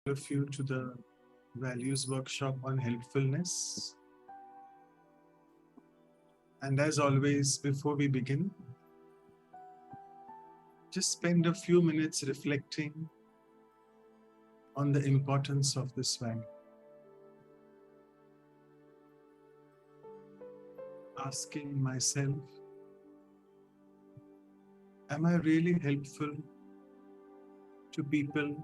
of you to the values workshop on helpfulness. And as always, before we begin, just spend a few minutes reflecting on the importance of this value. Asking myself, am I really helpful to people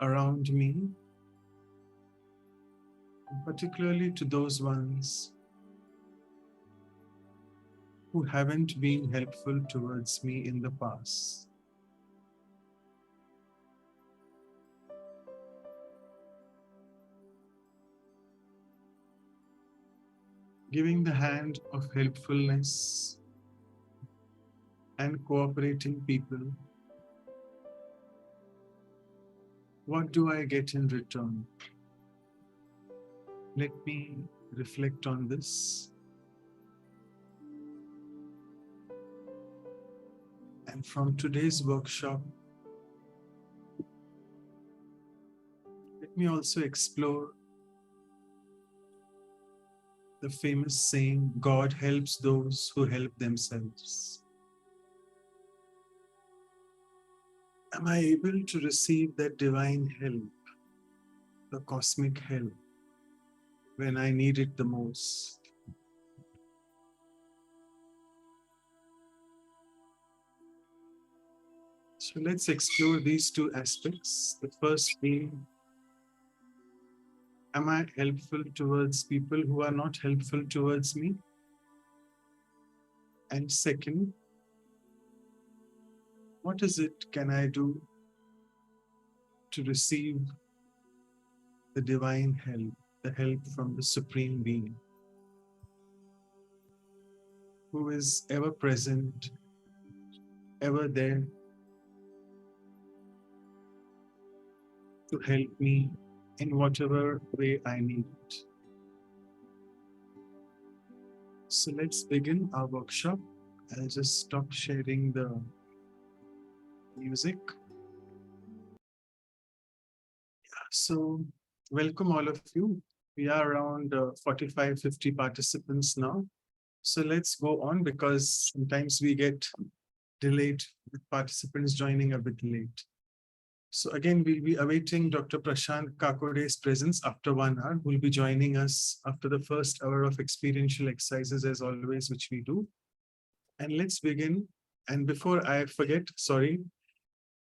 around me, particularly to those ones who haven't been helpful towards me in the past? Giving the hand of helpfulness and cooperating people, what do I get in return? Let me reflect on this. And from today's workshop, let me also explore the famous saying, God helps those who help themselves. Am I able to receive that divine help, the cosmic help, when I need it the most? So let's explore these two aspects. The first being, am I helpful towards people who are not helpful towards me? And second, what is it can I do to receive the divine help, the help from the Supreme Being, who is ever present, ever there to help me in whatever way I need it. So let's begin our workshop. I'll just stop sharing the music. So welcome all of you. We are around 45, 50 participants now. So let's go on, because sometimes we get delayed with participants joining a bit late. So again, we'll be awaiting Dr. Prashant Kakoday's presence after 1 hour, who will be joining us after the first hour of experiential exercises as always, which we do. And let's begin. And before I forget, sorry,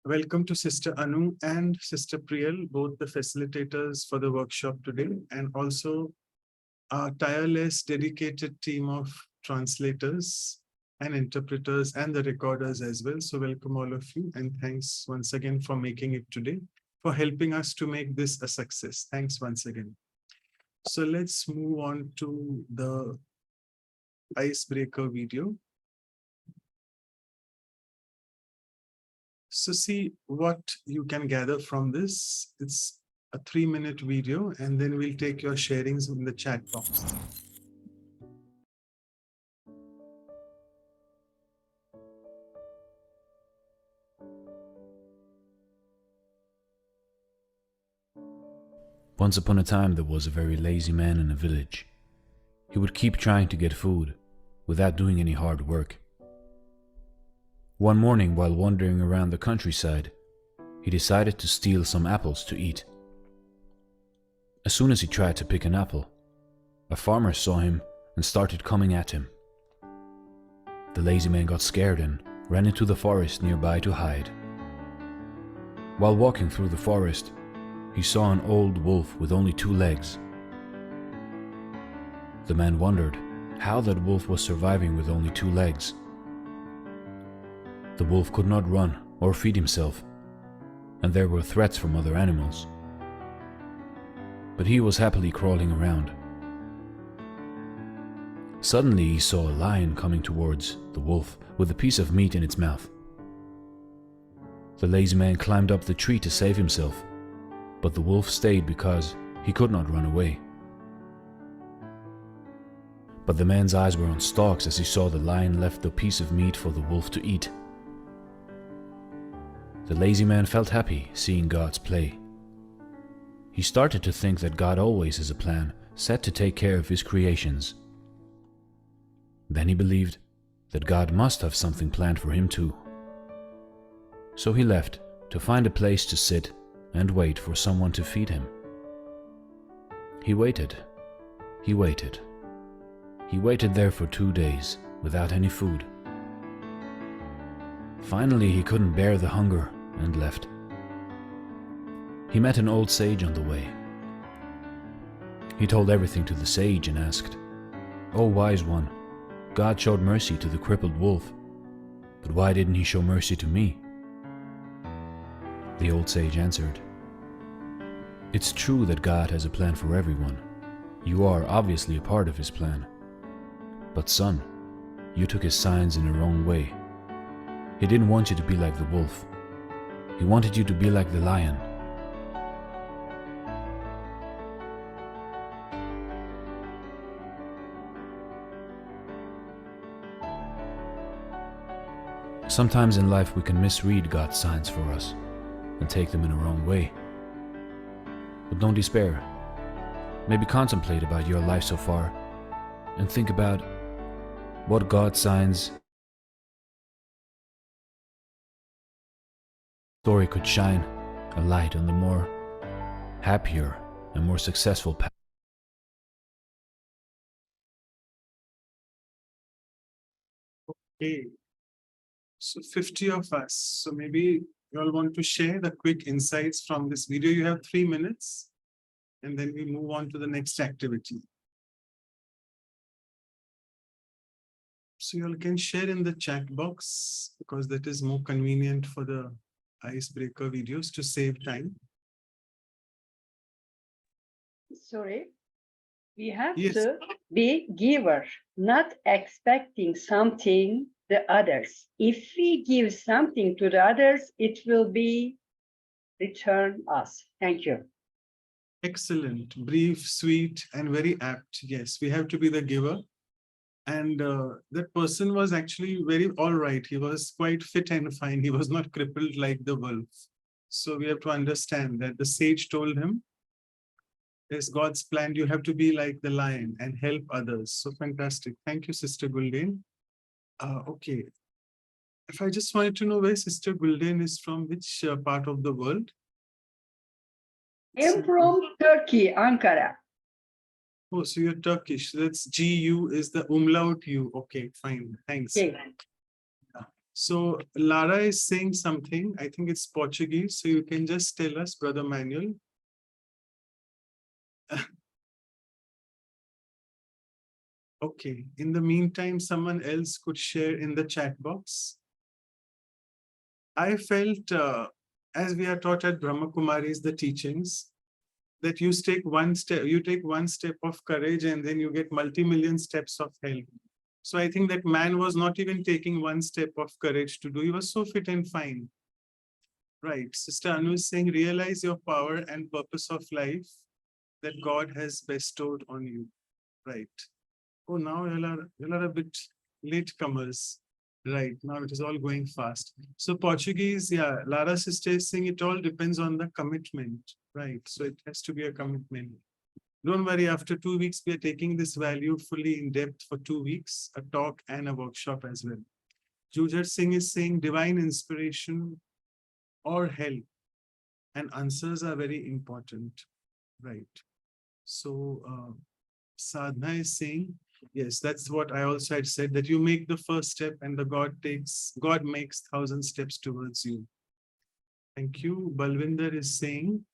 welcome to Sister Anu and Sister Priyal, both the facilitators for the workshop today, and also our tireless, dedicated team of translators and interpreters and the recorders as well. So welcome all of you, and thanks once again for making it today, for helping us to make this a success. Thanks once again. So let's move on to the icebreaker video. So see what you can gather from this. It's a 3-minute video, and then we'll take your sharings in the chat box. Once upon a time, there was a very lazy man in a village. He would keep trying to get food without doing any hard work. One morning, while wandering around the countryside, he decided to steal some apples to eat. As soon as he tried to pick an apple, a farmer saw him and started coming at him. The lazy man got scared and ran into the forest nearby to hide. While walking through the forest, he saw an old wolf with only 2 legs. The man wondered how that wolf was surviving with only 2 legs. The wolf could not run or feed himself, and there were threats from other animals. But he was happily crawling around. Suddenly he saw a lion coming towards the wolf with a piece of meat in its mouth. The lazy man climbed up the tree to save himself, but the wolf stayed because he could not run away. But the man's eyes were on stalks as he saw the lion left the piece of meat for the wolf to eat. The lazy man felt happy seeing God's play. He started to think that God always has a plan set to take care of his creations. Then he believed that God must have something planned for him too. So he left to find a place to sit and wait for someone to feed him. He waited. He waited. He waited there for 2 days without any food. Finally, he couldn't bear the hunger and left. He met an old sage on the way. He told everything to the sage and asked, "Oh, wise one, God showed mercy to the crippled wolf, but why didn't he show mercy to me?" The old sage answered, "It's true that God has a plan for everyone. You are obviously a part of his plan. But son, you took his signs in the wrong way. He didn't want you to be like the wolf. He wanted you to be like the lion." Sometimes in life we can misread God's signs for us and take them in a wrong way. But don't despair. Maybe contemplate about your life so far and think about what God's signs story could shine a light on the more happier and more successful path. Okay. So 50 of us. So maybe you all want to share the quick insights from this video. You have 3 minutes, and then we move on to the next activity. So you all can share in the chat box because that is more convenient for the icebreaker videos to save time. Sorry, we have Yes. to be giver, not expecting something the others. If we give something to the others, it will be return us. Thank you. Excellent, brief, sweet, and very apt. Yes, we have to be the giver. And that person was actually very all right. He was quite fit and fine. He was not crippled like the wolf. So we have to understand that the sage told him, there's God's plan. You have to be like the lion and help others. So fantastic. Thank you, Sister Gulden. Okay. If I just wanted to know where Sister Gulden is from, which part of the world? I'm from Turkey, Ankara. Oh, so you're Turkish. That's GU is the umlaut U. Okay, fine. Thanks. Okay. So Lara is saying something. I think it's Portuguese. So you can just tell us, Brother Manuel. Okay. In the meantime, someone else could share in the chat box. I felt, as we are taught at Brahma Kumaris, the teachings, that you take one step of courage and then you get multi-million steps of help. So I think that man was not even taking one step of courage to do. He was so fit and fine. Right. Sister Anu is saying, realize your power and purpose of life that God has bestowed on you. Right. Oh, now you are a bit latecomers. Right. Now it is all going fast. So Portuguese, yeah, Lara's sister is saying it all depends on the commitment. Right. So it has to be a commitment. Don't worry, after 2 weeks, we are taking this value fully in depth for 2 weeks, a talk and a workshop as well. Jujar Singh is saying divine inspiration or help, and answers are very important. Right. So Sadhna is saying, yes, that's what I also had said, that you make the first step and the God makes 1,000 steps towards you. Thank you. Balwinder is saying,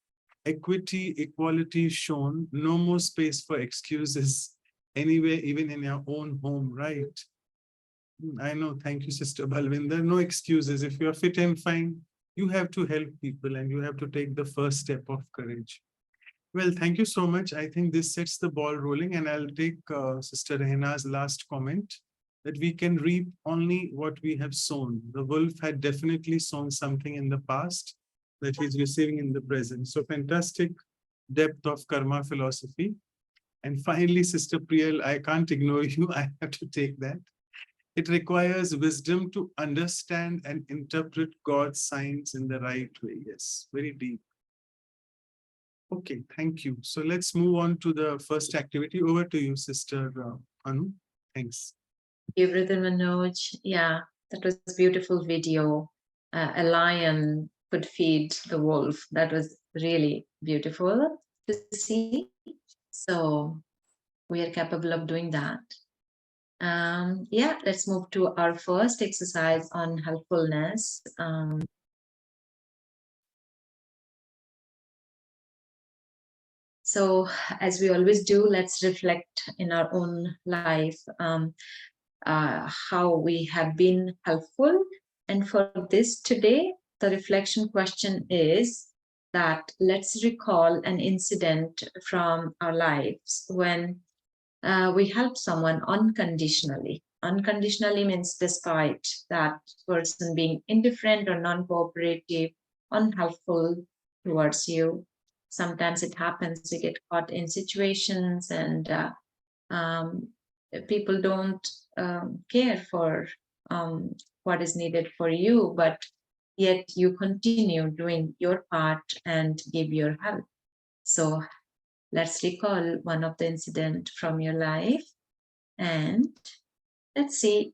equity, equality shown, no more space for excuses anywhere, even in your own home, right? I know. Thank you, Sister Balwinder. No excuses. If you're fit and fine, you have to help people and you have to take the first step of courage. Well, thank you so much. I think this sets the ball rolling, and I'll take Sister Rehna's last comment that we can reap only what we have sown. The wolf had definitely sown something in the past that he's receiving in the present. So fantastic depth of karma philosophy. And finally, Sister Priyal, I can't ignore you. I have to take that. It requires wisdom to understand and interpret God's signs in the right way. Yes, very deep. Okay, thank you. So let's move on to the first activity. Over to you, Sister Anu. Thanks. You, Brother Manoj. Yeah, that was a beautiful video. A lion could feed the wolf. That was really beautiful to see. So we are capable of doing that. Yeah, let's move to our first exercise on helpfulness. So as we always do, let's reflect in our own life how we have been helpful. And for this today, the reflection question is that let's recall an incident from our lives when we help someone unconditionally. Unconditionally means despite that person being indifferent or non-cooperative, unhelpful towards you. Sometimes it happens we get caught in situations and people don't care for what is needed for you, but yet you continue doing your part and give your help. So let's recall one of the incident from your life and let's see,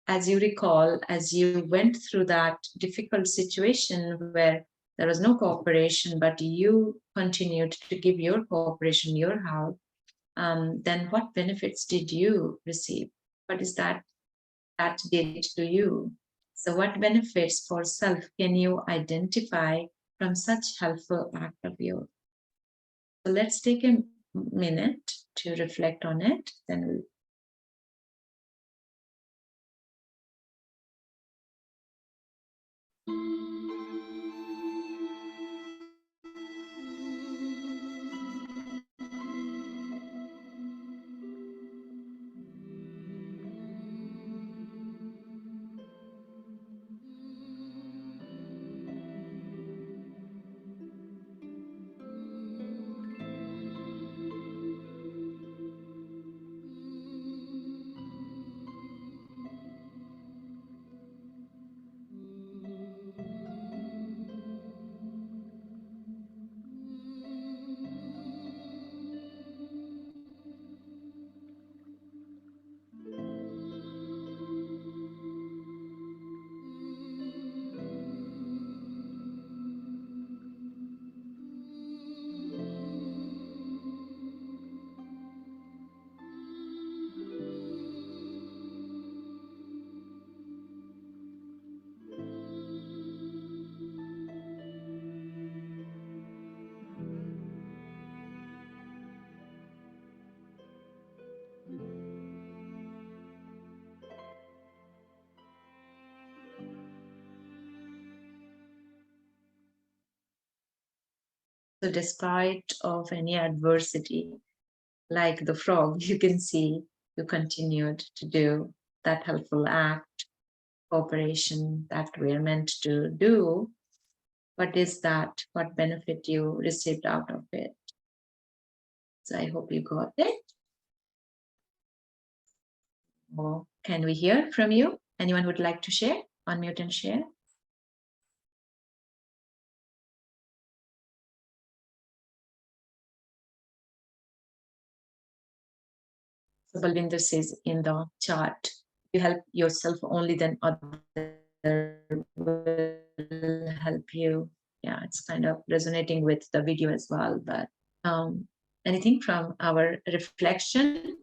as you recall, as you went through that difficult situation where there was no cooperation, but you continued to give your cooperation, your help, then what benefits did you receive? What is that did to you? So what benefits for self can you identify from such helpful act of yours? So let's take a minute to reflect on it, then we'll So despite of any adversity, like the frog, you can see you continued to do that helpful act, cooperation that we're meant to do. What is that? What benefit you received out of it? So I hope you got it. Or can we hear from you? Anyone would like to share? Unmute and share. So Balvinder says in the chat, you help yourself only, then other will help you. Yeah, it's kind of resonating with the video as well. But anything from our reflection?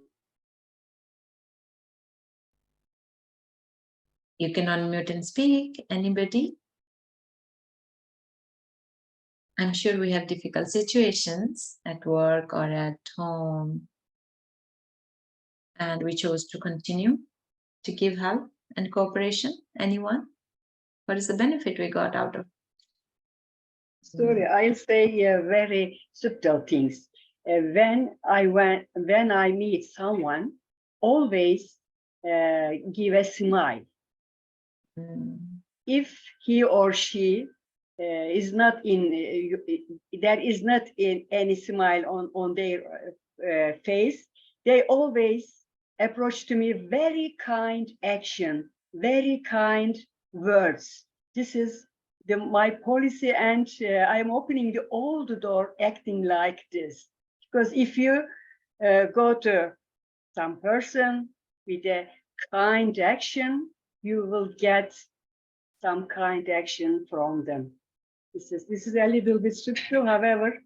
You can unmute and speak. Anybody? I'm sure we have difficult situations at work or at home, and we chose to continue to give help and cooperation. Anyone? What is the benefit we got out of? Sorry, I'll say very subtle things. When I meet someone, always give a smile. If he or she is not in, there is not in any smile on their face, they always approach to me, very kind action, very kind words. This is my policy, and I'm opening all the door acting like this. Because if you go to some person with a kind action, you will get some kind action from them. This is a little bit subtle, however,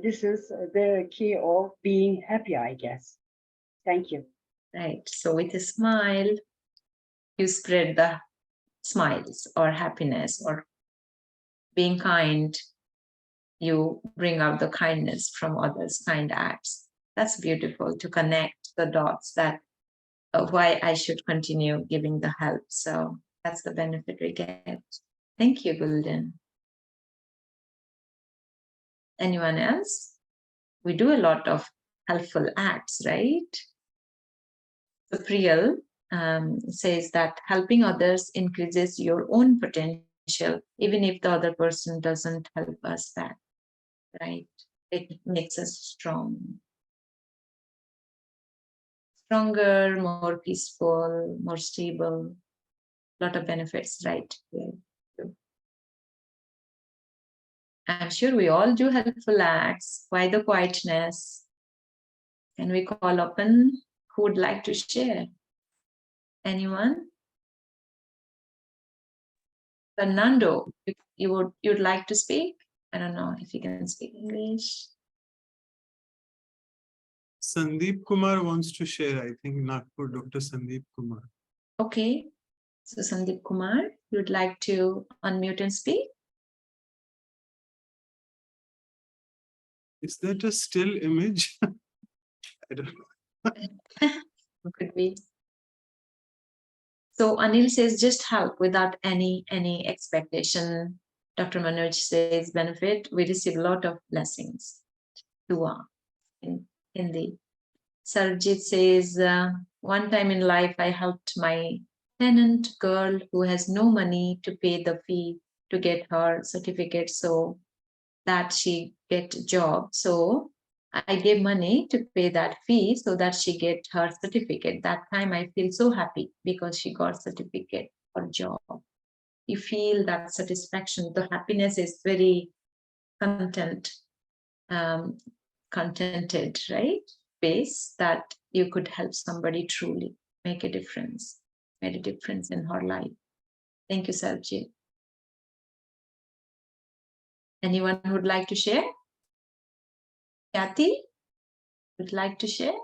this is the key of being happy, I guess. Thank you. Right. So with a smile, you spread the smiles or happiness, or being kind, you bring out the kindness from others, kind acts. That's beautiful to connect the dots, that why I should continue giving the help. So that's the benefit we get. Thank you, Gulden. Anyone else? We do a lot of helpful acts, right? So Priyal says that helping others increases your own potential, even if the other person doesn't help us back, right? It makes us stronger, more peaceful, more stable. A lot of benefits, right? Yeah. I'm sure we all do helpful acts. Why the quietness? Can we call open? Who would like to share? Anyone? Fernando, you'd like to speak? I don't know if you can speak English. Sandeep Kumar wants to share, I think, Nagpur, Dr. Sandeep Kumar. Okay. So Sandeep Kumar, you'd like to unmute and speak? Is that a still image? I don't know. Could be. So Anil says just help without any expectation. Dr. Manoj says benefit. We receive a lot of blessings. Dua in Hindi. Sarjit says one time in life I helped my tenant girl who has no money to pay the fee to get her certificate so that she get a job. So I gave money to pay that fee so that she get her certificate. That time I feel so happy because she got certificate or job. You feel that satisfaction. The happiness is very contented, right? Base that you could help somebody truly make a difference, made a difference in her life. Thank you, Sarjit. Anyone who would like to share? Kathy, would like to share?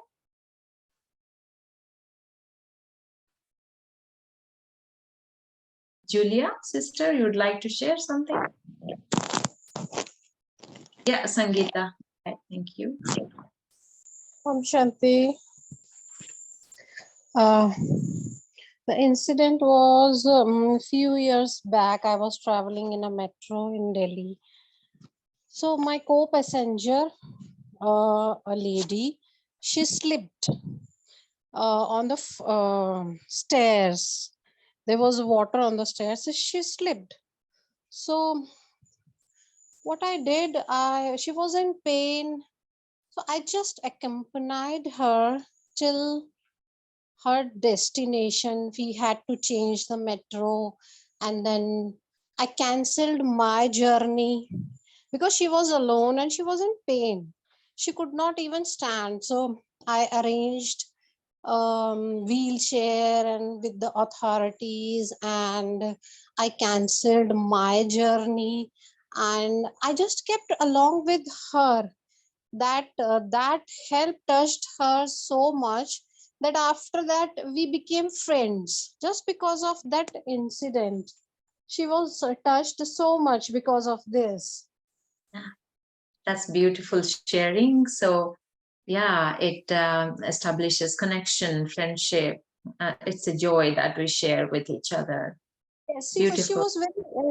Julia, sister, you would like to share something? Yeah, Sangeeta. Thank you. Shanti. The incident was a few years back. I was traveling in a metro in Delhi. So my co-passenger, a lady, she slipped on the stairs. There was water on the stairs. So she slipped. So what I did, she was in pain. So I just accompanied her till her destination. We had to change the metro, and then I cancelled my journey because she was alone and she was in pain. She could not even stand. So I arranged wheelchair and with the authorities, and I cancelled my journey, and I just kept along with her. That help touched her so much that after that we became friends just because of that incident. She was touched so much because of this. That's beautiful sharing. So yeah, it establishes connection, friendship. It's a joy that we share with each other. Yes, Beautiful.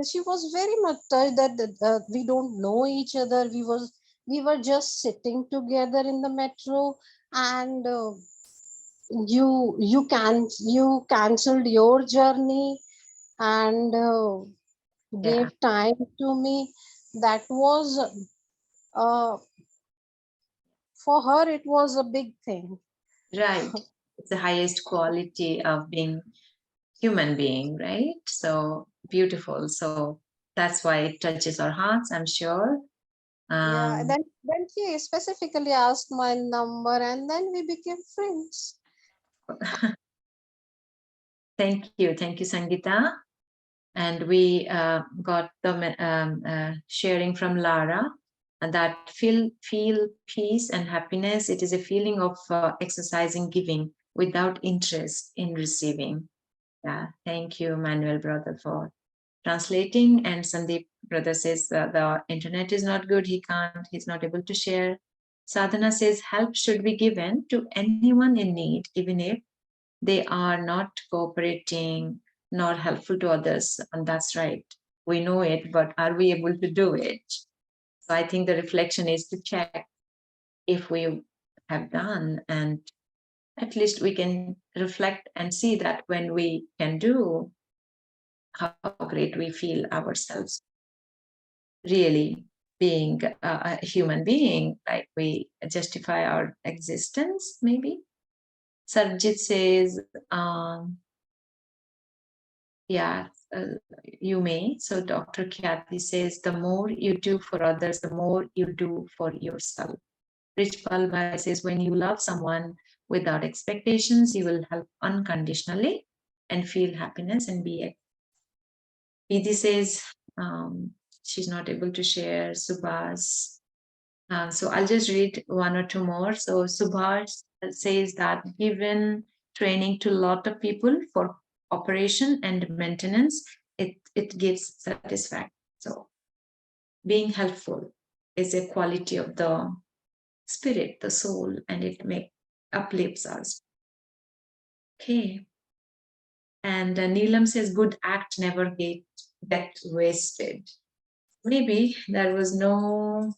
she was very much touched that we don't know each other. We were just sitting together in the metro, and you canceled your journey and gave time to me. That was for her, it was a big thing. Right. It's the highest quality of being human being, right? So beautiful. So that's why it touches our hearts, I'm sure. Yeah, Um, then he specifically asked my number and then we became friends. Thank you, Sangeeta. And we got the sharing from Lara, and that feel peace and happiness. It is a feeling of exercising giving without interest in receiving. Yeah, thank you, Manuel brother, for translating. And Sandeep brother says the internet is not good. He's not able to share. Sadhana says help should be given to anyone in need, even if they are not cooperating, not helpful to others. And that's right. We know it, but are we able to do it? So I think the reflection is to check if we have done, and at least we can reflect and see that when we can do, how great we feel ourselves. Really being a human being, like we justify our existence, maybe. Sarjit says, yeah, you may. So Dr. Khyati says, the more you do for others, the more you do for yourself. Rich Palbai says, when you love someone without expectations, you will help unconditionally and feel happiness and be. Vidhi says, she's not able to share. Subhas. So I'll just read one or two more. So Subhas says that given training to a lot of people for operation and maintenance, it gives satisfaction. So being helpful is a quality of the spirit, the soul, and it uplifts us. Okay. And Neelam says, good act never get wasted. Maybe there was no,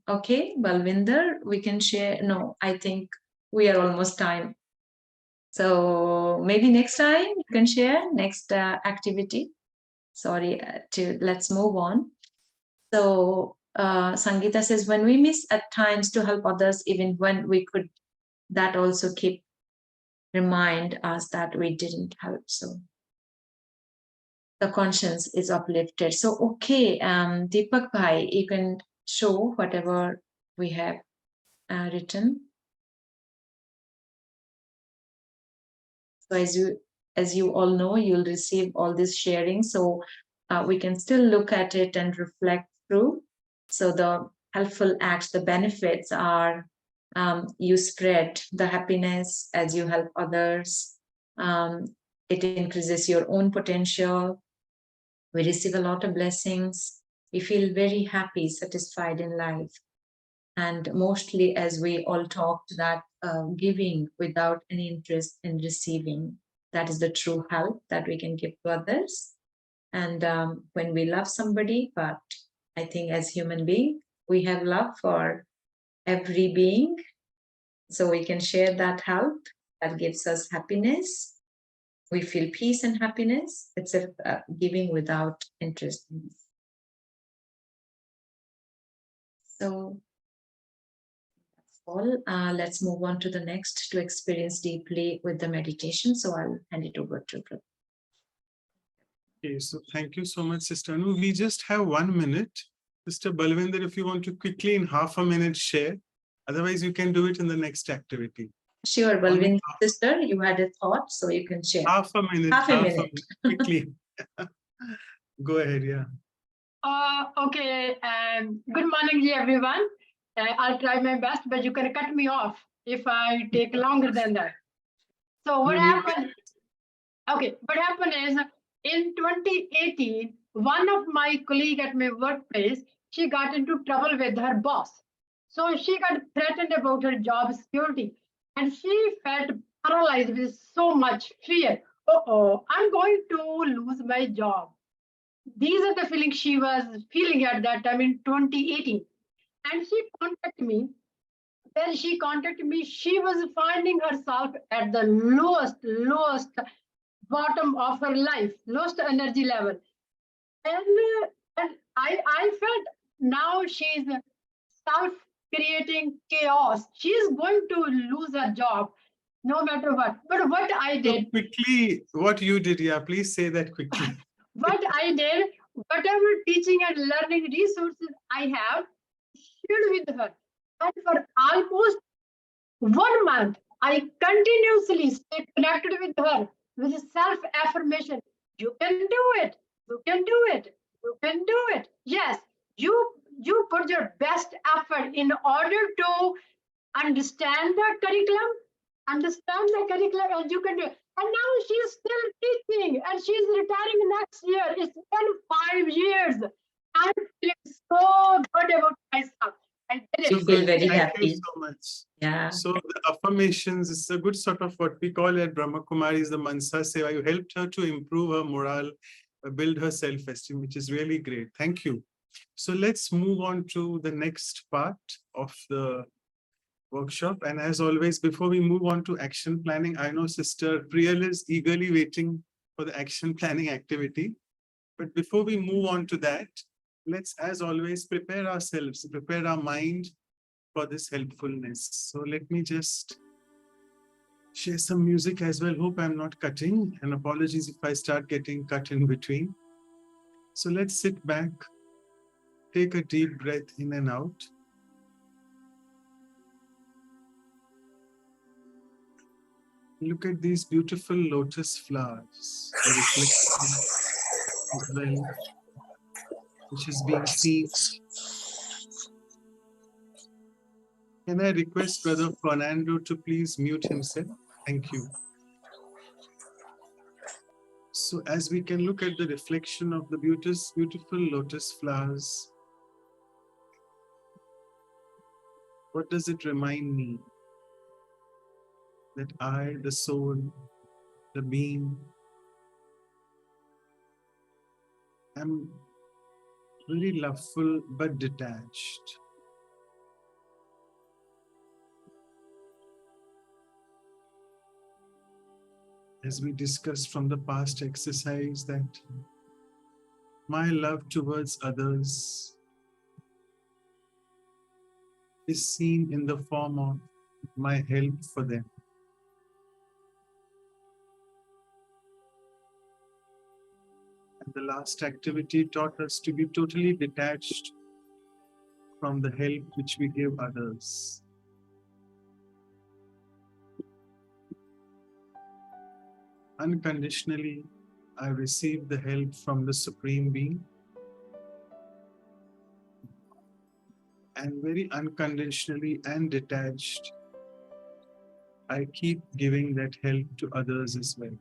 okay, Balvinder, we can share. No, I think we are almost time. So maybe next time you can share next activity. Sorry, let's move on. So Sangeeta says, when we miss at times to help others, even when we could, that also remind us that we didn't help. So the conscience is uplifted. So, okay, Deepak Bhai, you can show whatever we have written. So as you all know, you'll receive all this sharing. So we can still look at it and reflect through. So the helpful acts, the benefits are you spread the happiness as you help others. It increases your own potential. We receive a lot of blessings. We feel very happy, satisfied in life. And mostly, as we all talked, that giving without any interest in receiving, that is the true help that we can give to others. And when we love somebody, but I think as human being, we have love for every being. So we can share that help that gives us happiness. We feel peace and happiness. It's a giving without interest. So that's all. Let's move on to the next to experience deeply with the meditation. So I'll hand it over to Prabhu. Okay, so thank you so much, Sister Anu. We just have 1 minute. Mr. Balvinder, if you want to quickly in half a minute share, otherwise you can do it in the next activity. Sure, Balvinder, sister, you had a thought, so you can share. Half a minute. Half a minute. Quickly. Go ahead, yeah. Okay, good morning, everyone. I'll try my best, but you can cut me off if I take longer than that. So what happened? Okay, what happened is in 2018, one of my colleague at my workplace, she got into trouble with her boss. So she got threatened about her job security, and she felt paralyzed with so much fear. I'm going to lose my job. These are the feelings she was feeling at that time in 2018. And she contacted me. When she contacted me, she was finding herself at the lowest bottom of her life, lowest energy level. And I felt now she's self-creating chaos. She's going to lose her job. no matter what. But what I So did, quickly, what you did, yeah, please say that quickly. what I did, whatever teaching and learning resources I have, shared with her. And for almost 1 month, I continuously stay connected with her with self-affirmation. You can do it. You can do it. You can do it. Yes, you put your best effort in order to understand the curriculum, and you can do it. And now she's still teaching and she's retiring next year. It's been 5 years. I'm feeling so good about myself. I did So it. feel good. very Thank you happy. so much. Yeah. So the affirmations is a good sort of what we call at Brahma Kumaris the Mansa Seva. You helped her to improve her morale, build her self-esteem, which is really great. Thank you. So let's move on to the next part of the workshop. And as always, before we move on to action planning, I know Sister Priyal is eagerly waiting for the action planning activity. But before we move on to that, let's, as always, prepare ourselves, prepare our mind for this helpfulness. So let me just share some music as well. Hope I'm not cutting, and apologies if I start getting cut in between. So let's sit back, take a deep breath in and out. Look at these beautiful lotus flowers, the reflection as well, which is being seen. Can I request Brother Fernando to please mute himself? Thank you. So as we can look at the reflection of the beautiful lotus flowers, what does it remind me? That I, the soul, the being, am very loveful but detached. As we discussed from the past exercise, that my love towards others is seen in the form of my help for them. And the last activity taught us to be totally detached from the help which we give others. Unconditionally, I receive the help from the Supreme Being, and very unconditionally and detached, I keep giving that help to others as well.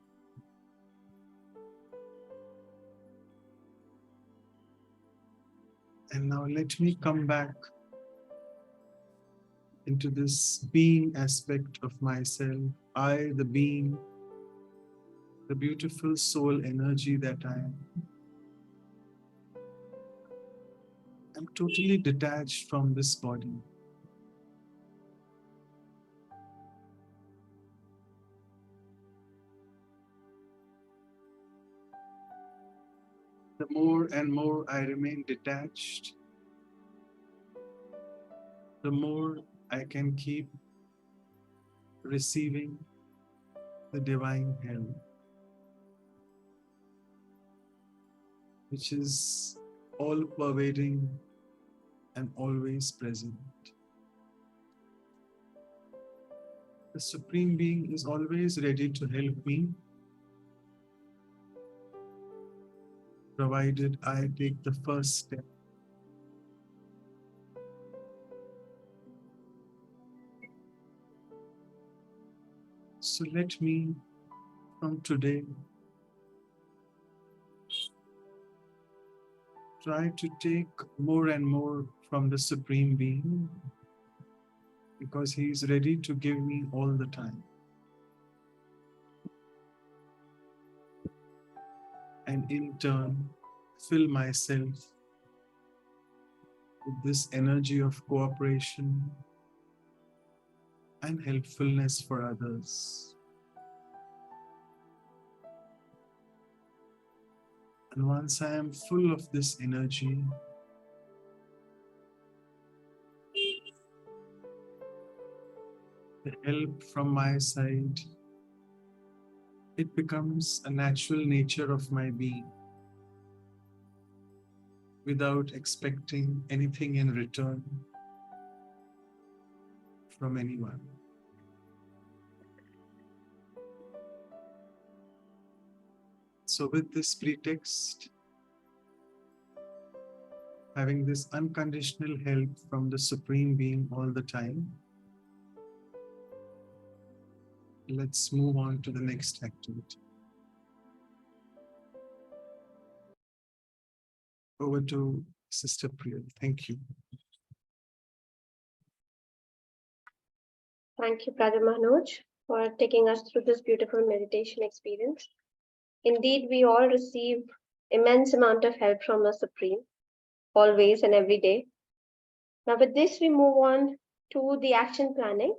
And now let me come back into this being aspect of myself. I, the being, the beautiful soul energy that I am. I'm totally detached from this body. The more and more I remain detached, the more I can keep receiving the divine help, which is all pervading and always present. The Supreme Being is always ready to help me, provided I take the first step. So let me, from today, try to take more and more from the Supreme Being, because He is ready to give me all the time. And in turn, fill myself with this energy of cooperation and helpfulness for others. And once I am full of this energy, the help from my side, it becomes a natural nature of my being without expecting anything in return from anyone. So with this pretext, having this unconditional help from the Supreme Being all the time, let's move on to the next activity. Over to Sister Priya. Thank you. Thank you, Brother Manoj, for taking us through this beautiful meditation experience. Indeed, we all receive immense amount of help from the Supreme, always and every day. Now, with this, we move on to the action planning.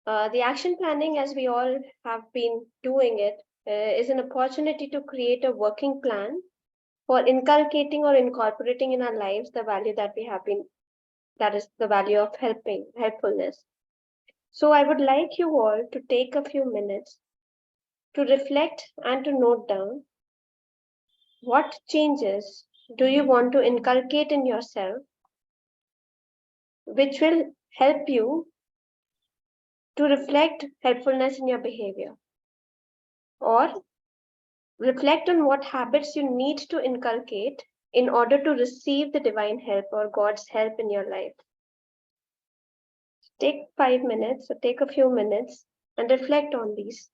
The action planning, as we all have been doing it, is an opportunity to create a working plan for inculcating or incorporating in our lives the value that we have been, that is the value of helpfulness. So I would like you all to take a few minutes to reflect and to note down what changes do you want to inculcate in yourself, which will help you to reflect helpfulness in your behavior, or reflect on what habits you need to inculcate in order to receive the divine help or God's help in your life. Take 5 minutes or take a few minutes and reflect on these.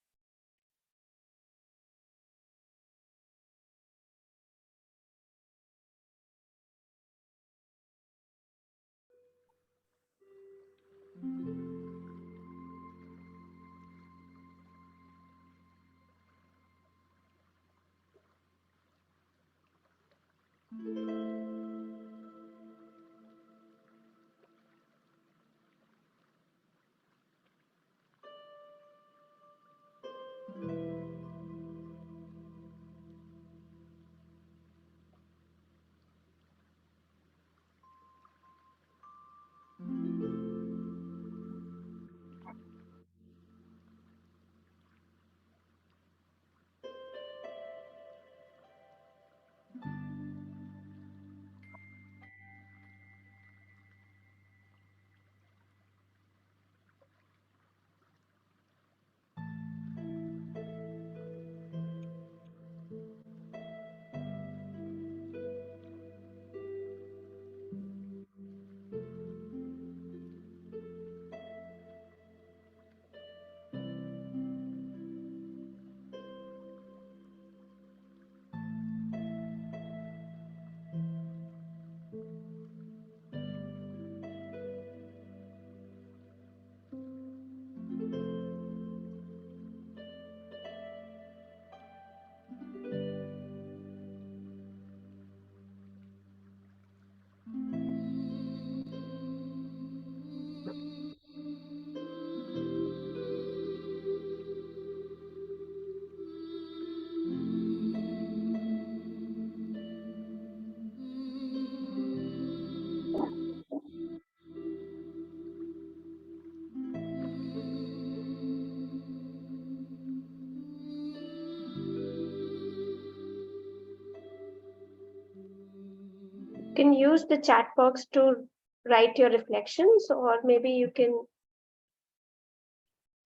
You can use the chat box to write your reflections, or maybe you can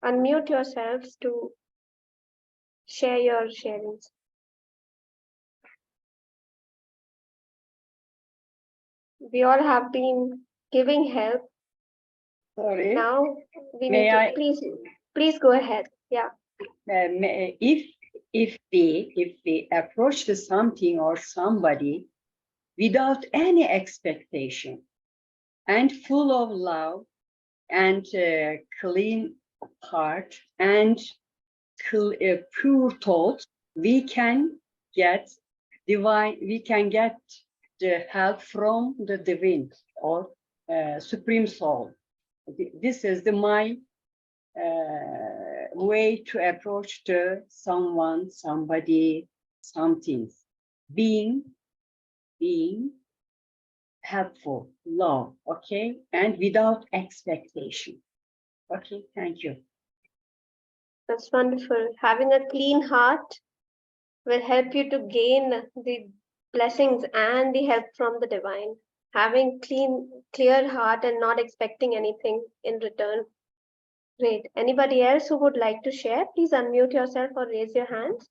unmute yourselves to share your sharings. We all have been giving help. Sorry. Now we May need to, I- please go ahead. Yeah. If we approach to something or somebody without any expectation and full of love and clean heart and pure thought, we can get the help from the divine or supreme soul. This is my way to approach to someone, somebody, something. Being helpful, love, okay, and without expectation. Okay, thank you. That's wonderful. Having a clean heart will help you to gain the blessings and the help from the divine. Having clear heart and not expecting anything in return. Great. Anybody else who would like to share, please unmute yourself or raise your hands.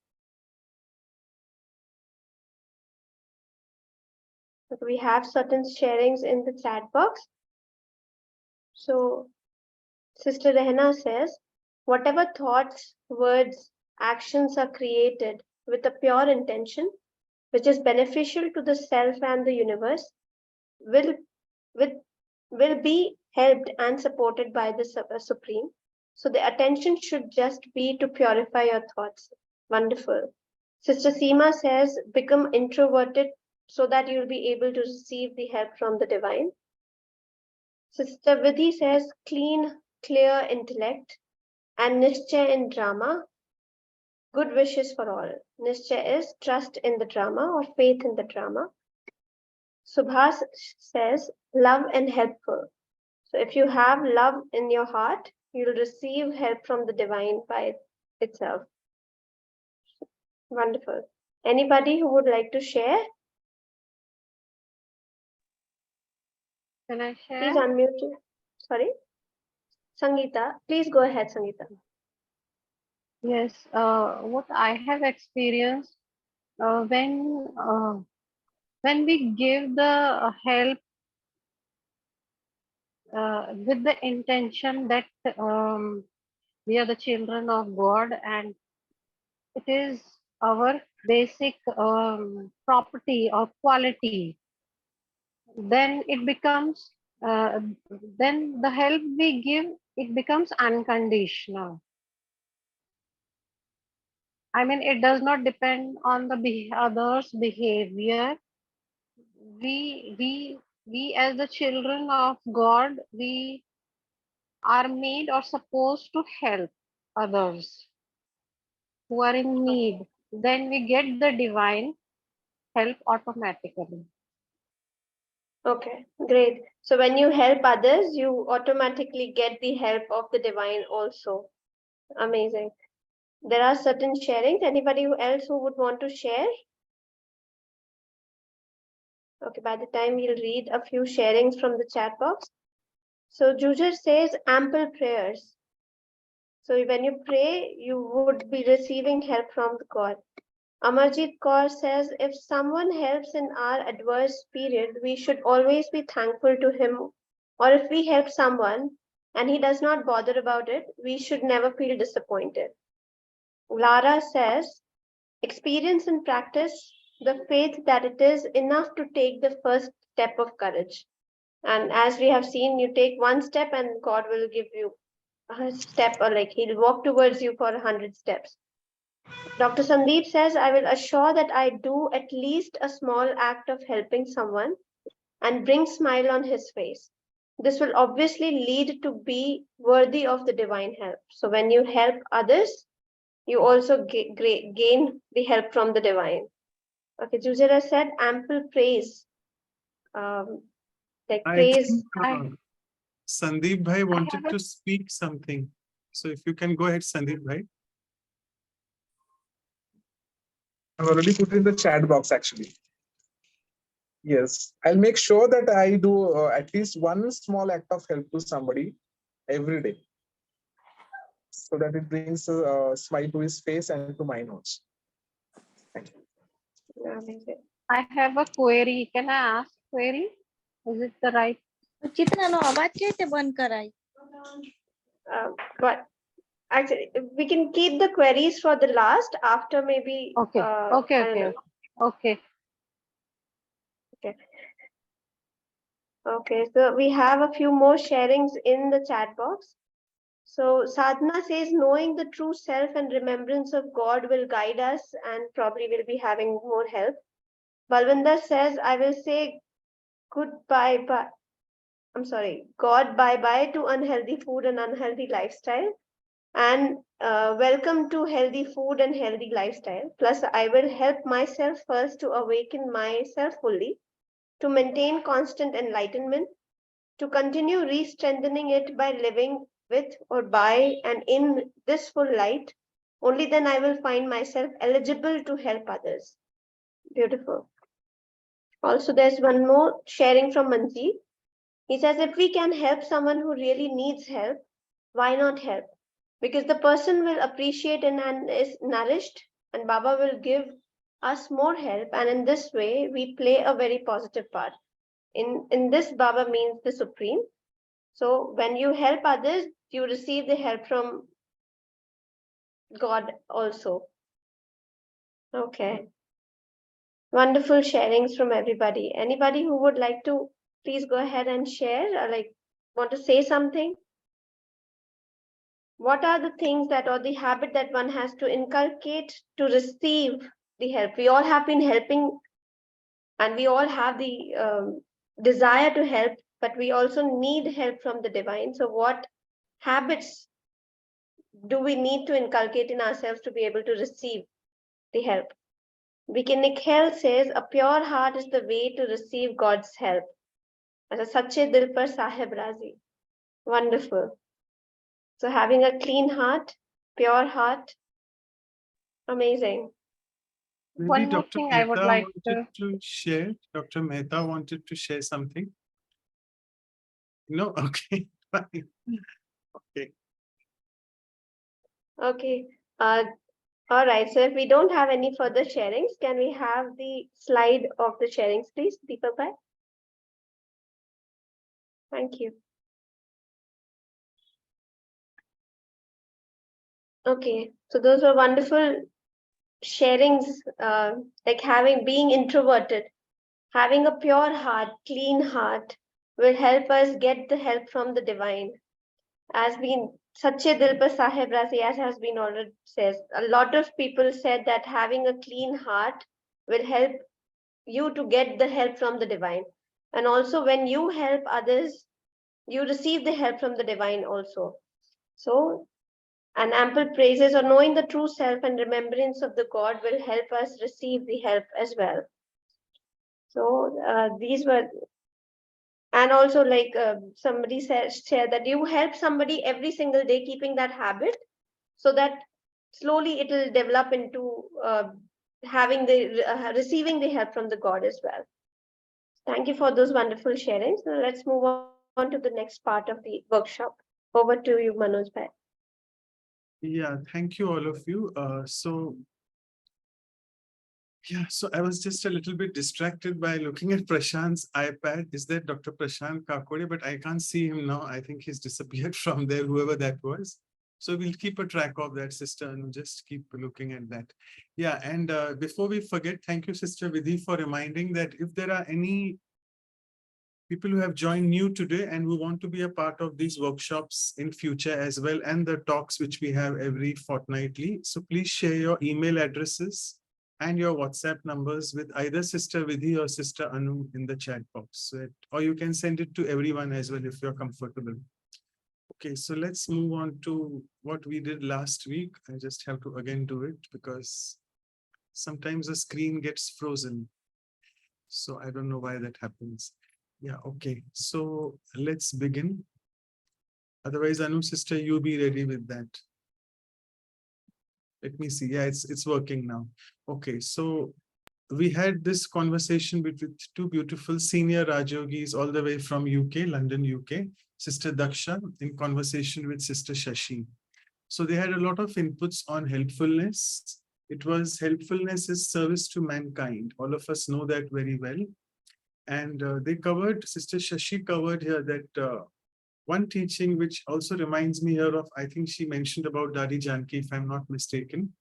We have certain sharings in the chat box. So Sister Rehna says, whatever thoughts, words, actions are created with a pure intention, which is beneficial to the self and the universe, will, with, will be helped and supported by the Supreme. So the attention should just be to purify your thoughts. Wonderful. Sister Seema says, become introverted so that you'll be able to receive the help from the divine. Sister Vidhi says, clean, clear intellect and Nischay in drama. Good wishes for all. Nischay is trust in the drama or faith in the drama. Subhas says, love and helpful. So if you have love in your heart, you'll receive help from the divine by itself. Wonderful. Anybody who would like to share? Can I share? Please unmute. Sorry. Sangeeta, please go ahead, Sangeeta. Yes, what I have experienced when we give the help with the intention that we are the children of God and it is our basic property or quality, then it becomes then the help we give, it becomes unconditional. I mean, it does not depend on the others' behavior. We as the children of God, we are made or supposed to help others who are in need. Then we get the divine help automatically. Okay, great. So when you help others, you automatically get the help of the divine also. Amazing. There are certain sharings. Anybody else who would want to share? Okay, by the time we'll read a few sharings from the chat box. So Jujar says ample prayers. So when you pray, you would be receiving help from the God. Amarjit Kaur says, if someone helps in our adverse period, we should always be thankful to him. Or if we help someone and he does not bother about it, we should never feel disappointed. Lara says, experience and practice the faith that it is enough to take the first step of courage. And as we have seen, you take one step and God will give you a step, or like he'll walk towards you for 100 steps. Dr. Sandeep says, I will assure that I do at least a small act of helping someone and bring smile on his face. This will obviously lead to be worthy of the divine help. So when you help others, you also gain the help from the divine. Okay, Jujira said ample praise. Like I praise. think Sandeep Bhai wanted to speak something. So if you can go ahead, Sandeep Bhai. I've already put in the chat box actually. Yes, I'll make sure that I do at least one small act of help to somebody every day, so that it brings a smile to his face and to mine also. Thank you. I have a query. Can I ask query? Is it the right? ચિત્રનો અવાજ કેવી રીતે બંધ કરાય? But actually, we can keep the queries for the last after maybe. Okay. Okay. Okay, so we have a few more sharings in the chat box. So Sadhana says, knowing the true self and remembrance of God will guide us and probably will be having more help. Balwinder says, I will say goodbye, God bye-bye to unhealthy food and unhealthy lifestyle. And welcome to healthy food and healthy lifestyle. Plus, I will help myself first to awaken myself fully, to maintain constant enlightenment, to continue re-strengthening it by living with or by and in this full light, only then I will find myself eligible to help others. Beautiful. Also, there's one more sharing from Manjeet. He says, if we can help someone who really needs help, why not help? Because the person will appreciate and is nourished, and Baba will give us more help. And in this way, we play a very positive part. In this, Baba means the Supreme. So when you help others, you receive the help from God also. Okay. Wonderful sharings from everybody. Anybody who would like to please go ahead and share, or like want to say something? What are the things that, or the habit that one has to inculcate to receive the help? We all have been helping, and we all have the desire to help, but we also need help from the divine. So what habits do we need to inculcate in ourselves to be able to receive the help? Nikhil says, a pure heart is the way to receive God's help. As a Sache Dil Par Sahib Razi. Wonderful. So having a clean heart, pure heart, amazing. Maybe One more Dr. thing I would Mehta like wanted to share. Dr. Mehta wanted to share something. No, okay, fine. Okay. Okay. All right. So if we don't have any further sharings, can we have the slide of the sharings, please, Deepak Bhai? Thank you. Okay. So those were wonderful sharings, like being introverted, having a pure heart, clean heart will help us get the help from the divine. As been Sache Dil Par Sahib Razi, as has been already says, a lot of people said that having a clean heart will help you to get the help from the divine. And also when you help others, you receive the help from the divine also. So, and ample praises or knowing the true self and remembrance of the God will help us receive the help as well. So these were, and also like somebody shared that you help somebody every single day, keeping that habit, so that slowly it will develop into having the receiving the help from the God as well. Thank you for those wonderful sharings. Now let's move on to the next part of the workshop. Over to you, Manoj Bhai. Yeah, thank you, all of you. So I was just a little bit distracted by looking at Prashant's iPad. Is that Dr. Prashant Kakoday? But I can't see him now. I think he's disappeared from there, whoever that was. So we'll keep a track of that, sister, and just keep looking at that. Yeah, and before we forget, thank you, Sister Vidhi, for reminding that if there are any people who have joined new today and who want to be a part of these workshops in future as well, and the talks which we have every fortnightly, so please share your email addresses and your WhatsApp numbers with either Sister Vidhi or Sister Anu in the chat box. Or you can send it to everyone as well if you're comfortable. Okay, so let's move on to what we did last week. I just have to again do it because sometimes the screen gets frozen. So I don't know why that happens. Yeah, okay. So let's begin. Otherwise, Anu, sister, you be ready with that. Let me see. Yeah, it's working now. Okay, so we had this conversation with two beautiful senior Rajyogis all the way from UK, London, UK, Sister Daksha, in conversation with Sister Shashi. So they had a lot of inputs on helpfulness. It was helpfulness is service to mankind. All of us know that very well. And they covered, Sister Shashi covered here that one teaching which also reminds me here of, I think she mentioned about Dadi Janki, if I'm not mistaken,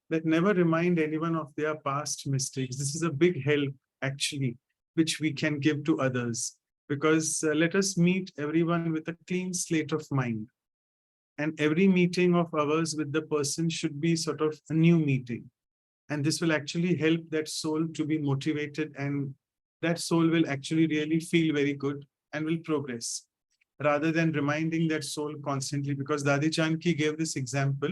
that never remind anyone of their past mistakes. This is a big help, actually, which we can give to others. Because let us meet everyone with a clean slate of mind. And every meeting of ours with the person should be sort of a new meeting. And this will actually help that soul to be motivated, and that soul will actually really feel very good and will progress, rather than reminding that soul constantly. Because Dadi Janki gave this example.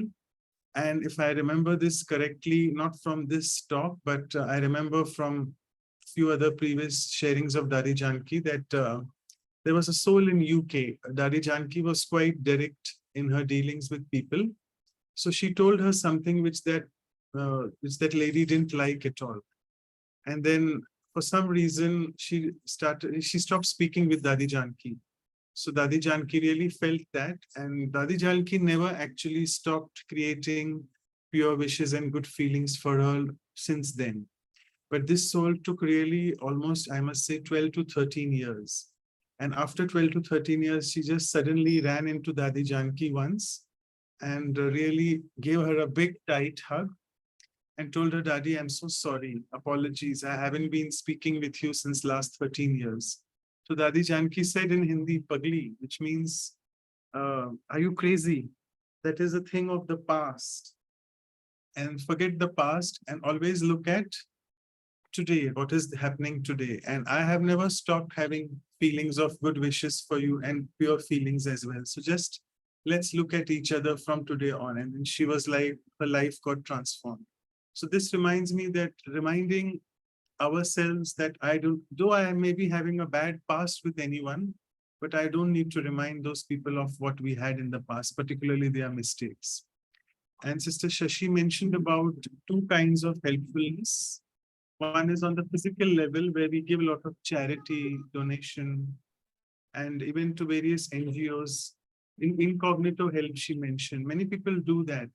And if I remember this correctly, not from this talk, but I remember from a few other previous sharings of Dadi Janki that there was a soul in UK. Dadi Janki was quite direct in her dealings with people. So she told her something which that lady didn't like at all. And then for some reason, she stopped speaking with Dadi Janki. So Dadi Janki really felt that, and Dadi Janki never actually stopped creating pure wishes and good feelings for her since then. But this soul took really almost, I must say, 12 to 13 years. And after 12 to 13 years, she just suddenly ran into Dadi Janki once and really gave her a big, tight hug and told her, Daddy, I'm so sorry. Apologies. I haven't been speaking with you since last 13 years. So Dadi Janki said in Hindi, Pagli, which means, are you crazy? That is a thing of the past. And forget the past and always look at today, what is happening today. And I have never stopped having feelings of good wishes for you and pure feelings as well. So just let's look at each other from today on. And then she was like, her life got transformed. So this reminds me that reminding ourselves that though I may be having a bad past with anyone, but I don't need to remind those people of what we had in the past, particularly their mistakes. And Sister Shashi mentioned about two kinds of helpfulness. One is on the physical level, where we give a lot of charity, donation, and even to various NGOs. In incognito help, she mentioned. Many people do that.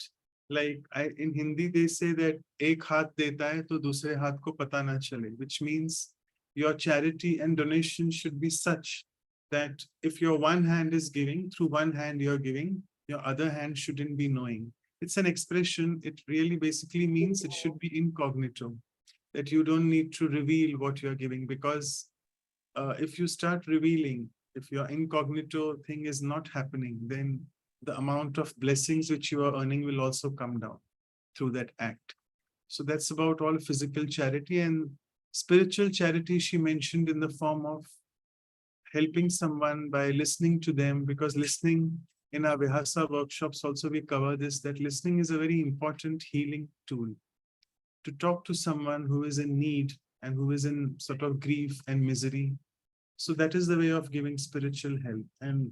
Like in Hindi, they say that ek haath deta hai to dusre haath ko pata na chale, which means your charity and donation should be such that if your one hand is giving, through one hand you're giving, your other hand shouldn't be knowing. It's an expression. It really basically means it should be incognito, that you don't need to reveal what you're giving, because if you start revealing, if your incognito thing is not happening, then the amount of blessings which you are earning will also come down through that act. So that's about all physical charity. And spiritual charity, she mentioned in the form of helping someone by listening to them, because listening in our Vihasa workshops also we cover this, that listening is a very important healing tool. To talk to someone who is in need and who is in sort of grief and misery. So that is the way of giving spiritual help. And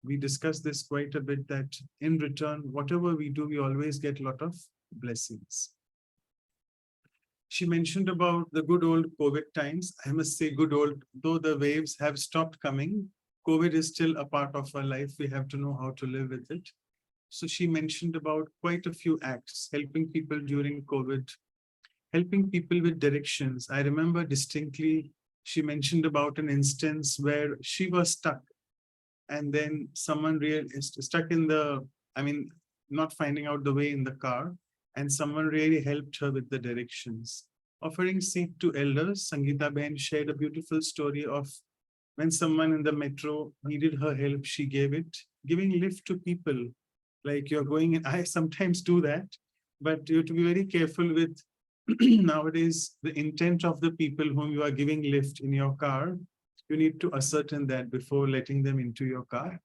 we discussed this quite a bit, that in return, whatever we do, we always get a lot of blessings. She mentioned about the good old COVID times. I must say good old, though the waves have stopped coming, COVID is still a part of our life. We have to know how to live with it. So she mentioned about quite a few acts, helping people during COVID, helping people with directions. I remember distinctly, she mentioned about an instance where she was stuck, and then someone really is stuck in the, not finding out the way in the car, and someone really helped her with the directions. Offering seat to elders, Sangeeta Ben shared a beautiful story of when someone in the metro needed her help, she gave it. Giving lift to people, like you're going in, I sometimes do that, but you have to be very careful with nowadays, the intent of the people whom you are giving lift in your car. You need to ascertain that before letting them into your car.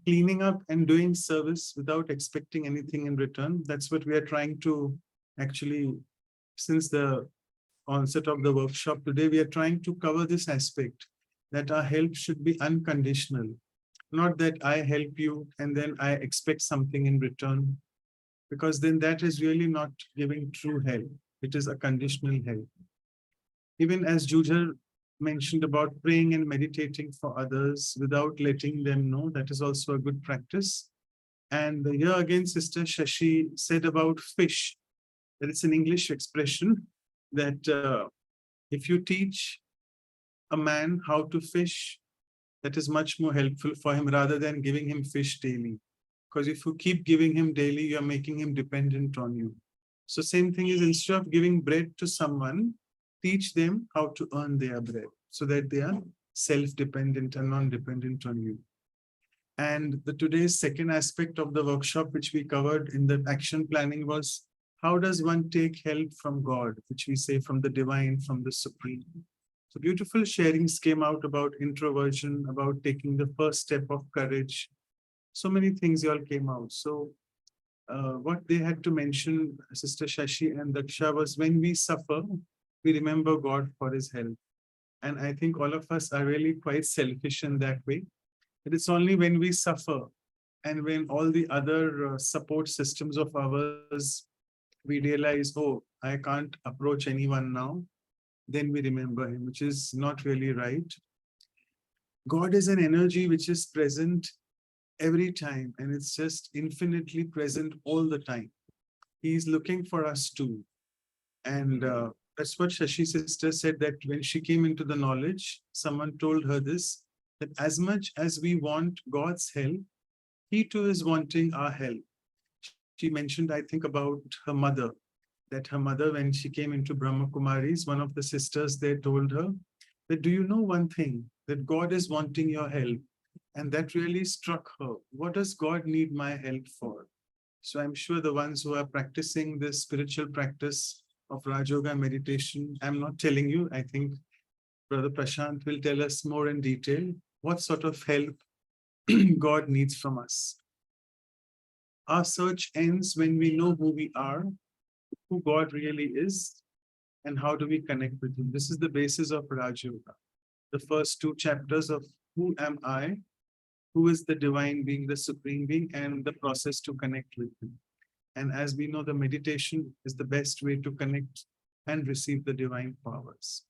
Cleaning up and doing service without expecting anything in return. That's what we are trying to actually, since the onset of the workshop today, we are trying to cover this aspect, that our help should be unconditional. Not that I help you and then I expect something in return, because then that is really not giving true help. It is a conditional help. Even as Jujar mentioned about praying and meditating for others without letting them know, that is also a good practice. And here again, Sister Shashi said about fish, that it's an English expression, that if you teach a man how to fish, that is much more helpful for him rather than giving him fish daily. Because if you keep giving him daily, you're making him dependent on you. So same thing is, instead of giving bread to someone, teach them how to earn their bread so that they are self-dependent and non-dependent on you. And today's second aspect of the workshop, which we covered in the action planning, was how does one take help from God, which we say from the divine, from the supreme. So beautiful sharings came out about introversion, about taking the first step of courage. So many things all came out. So what they had to mention, Sister Shashi and Daksha, was when we suffer, we remember God for his help. And I think all of us are really quite selfish in that way. It is only when we suffer And when all the other support systems of ours, we realize, oh, I can't approach anyone now, then we remember him, which is not really right. God is an energy which is present every time, and it's just infinitely present all the time. He's looking for us too. And that's what Shashi sister said, that when she came into the knowledge, someone told her this, that as much as we want God's help, he too is wanting our help. She mentioned, I think, about her mother, that her mother, when she came into Brahma Kumaris, one of the sisters there told her that, do you know one thing, that God is wanting your help? And that really struck her. What does God need my help for? So I'm sure the ones who are practicing this spiritual practice of Raj Yoga meditation, I'm not telling you, I think Brother Prashant will tell us more in detail what sort of help God needs from us. Our search ends when we know who we are, who God really is, and how do we connect with him. This is the basis of Raj Yoga. The first two chapters of who am I, who is the divine being, the supreme being, and the process to connect with him. And as we know, the meditation is the best way to connect and receive the divine powers.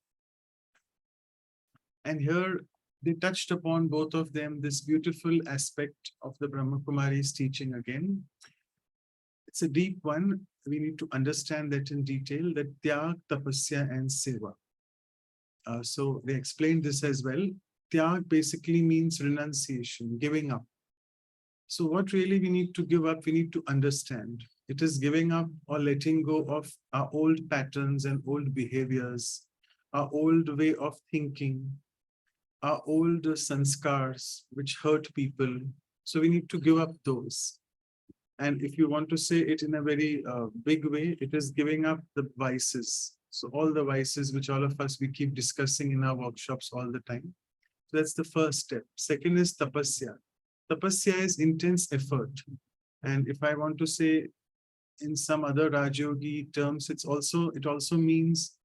And here they touched upon, both of them, this beautiful aspect of the Brahma Kumari's teaching again. It's a deep one. We need to understand that in detail, that Tyag, Tapasya, and Seva. So they explained this as well. Tyag basically means renunciation, giving up. So what really we need to give up, we need to understand. It is giving up or letting go of our old patterns and old behaviors, our old way of thinking, our old sanskars, which hurt people. So we need to give up those. And if you want to say it in a very big way, it is giving up the vices. So all the vices which all of us, we keep discussing in our workshops all the time. So that's the first step. Second is tapasya. Tapasya is intense effort. And if I want to say in some other Rajyogi terms, it also means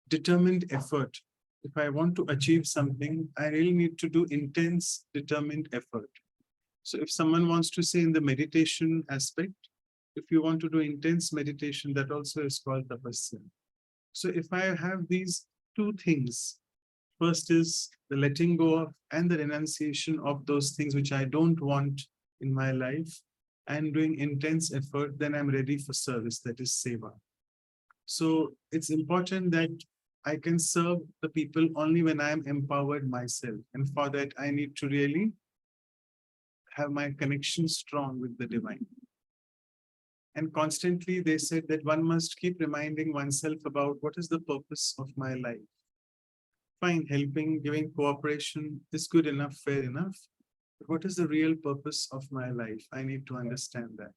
determined effort. If I want to achieve something, I really need to do intense, determined effort. So if someone wants to say in the meditation aspect, if you want to do intense meditation, that also is called tapasya. So if I have these two things, first is the letting go of and the renunciation of those things which I don't want in my life, and doing intense effort, then I'm ready for service, that is seva. So it's important that I can serve the people only when I am empowered myself. And for that, I need to really have my connection strong with the divine. And constantly they said that one must keep reminding oneself about what is the purpose of my life. Fine, helping, giving cooperation is good enough, fair enough. But what is the real purpose of my life? I need to understand that.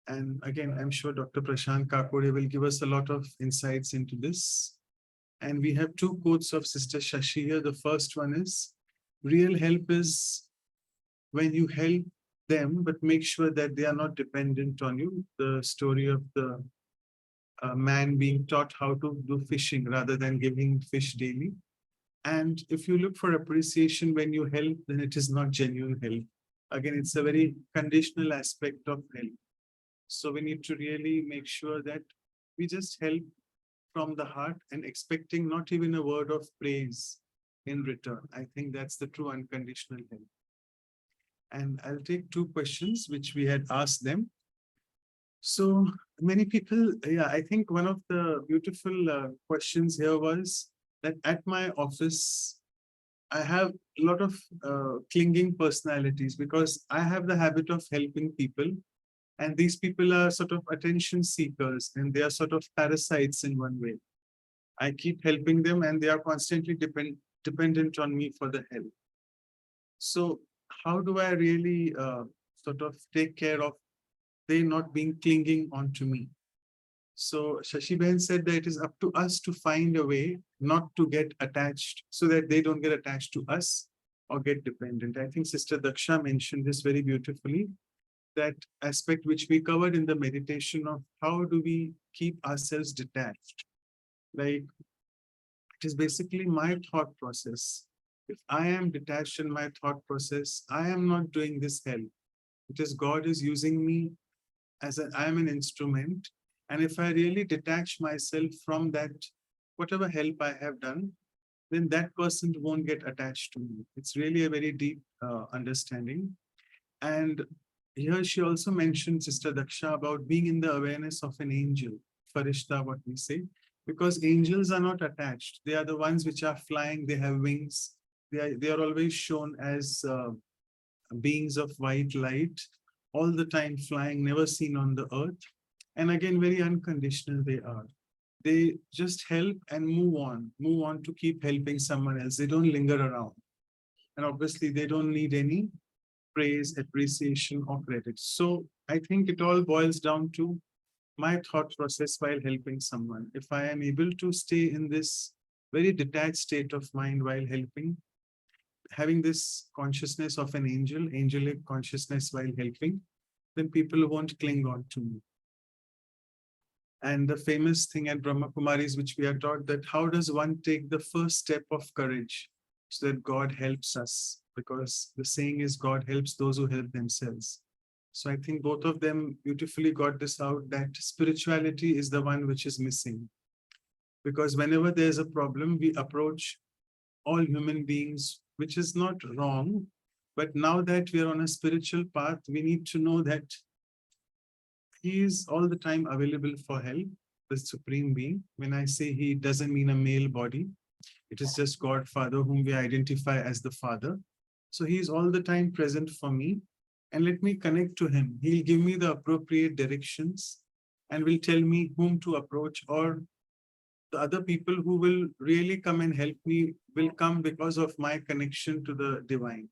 And again, I'm sure Dr. Prashant Kakoday will give us a lot of insights into this. And we have two quotes of Sister Shashi here. The first one is, real help is when you help them, but make sure that they are not dependent on you. The story of the man being taught how to do fishing rather than giving fish daily. And if you look for appreciation when you help, then it is not genuine help. Again, it's a very conditional aspect of help. So we need to really make sure that we just help from the heart and expecting not even a word of praise in return. I think that's the true unconditional help. And I'll take two questions which we had asked them. So many people, yeah, I think one of the beautiful questions here was that at my office, I have a lot of clinging personalities because I have the habit of helping people. And these people are sort of attention seekers and they are sort of parasites in one way. I keep helping them and they are constantly dependent on me for the help. So how do I really sort of take care of they not being clinging on to me? So Shashi Ben said that it is up to us to find a way not to get attached so that they don't get attached to us or get dependent. I think Sister Daksha mentioned this very beautifully, that aspect which we covered in the meditation of how do we keep ourselves detached. Like, it is basically my thought process. If I am detached in my thought process, I am not doing this help. It is God is using me as I am an instrument. And if I really detach myself from that, whatever help I have done, then that person won't get attached to me. It's really a very deep understanding. And here she also mentioned, Sister Daksha, about being in the awareness of an angel, Farishta, what we say, because angels are not attached. They are the ones which are flying, they have wings. They are always shown as beings of white light, all the time flying, never seen on the earth. And again, very unconditional they are. They just help and move on to keep helping someone else. They don't linger around. And obviously, they don't need any praise, appreciation, or credit. So I think it all boils down to my thought process while helping someone. If I am able to stay in this very detached state of mind while helping, having this consciousness of an angel, angelic consciousness while helping, then people won't cling on to me. And the famous thing at Brahma Kumaris, which we are taught, that how does one take the first step of courage so that God helps us? Because the saying is God helps those who help themselves. So I think both of them beautifully got this out, that spirituality is the one which is missing. Because whenever there's a problem, we approach all human beings, which is not wrong. But now that we are on a spiritual path, we need to know that He is all the time available for help, the Supreme Being. When I say He, it doesn't mean a male body. It is just God Father, whom we identify as the Father. So He is all the time present for me. And let me connect to Him. He'll give me the appropriate directions and will tell me whom to approach, or the other people who will really come and help me will come because of my connection to the divine.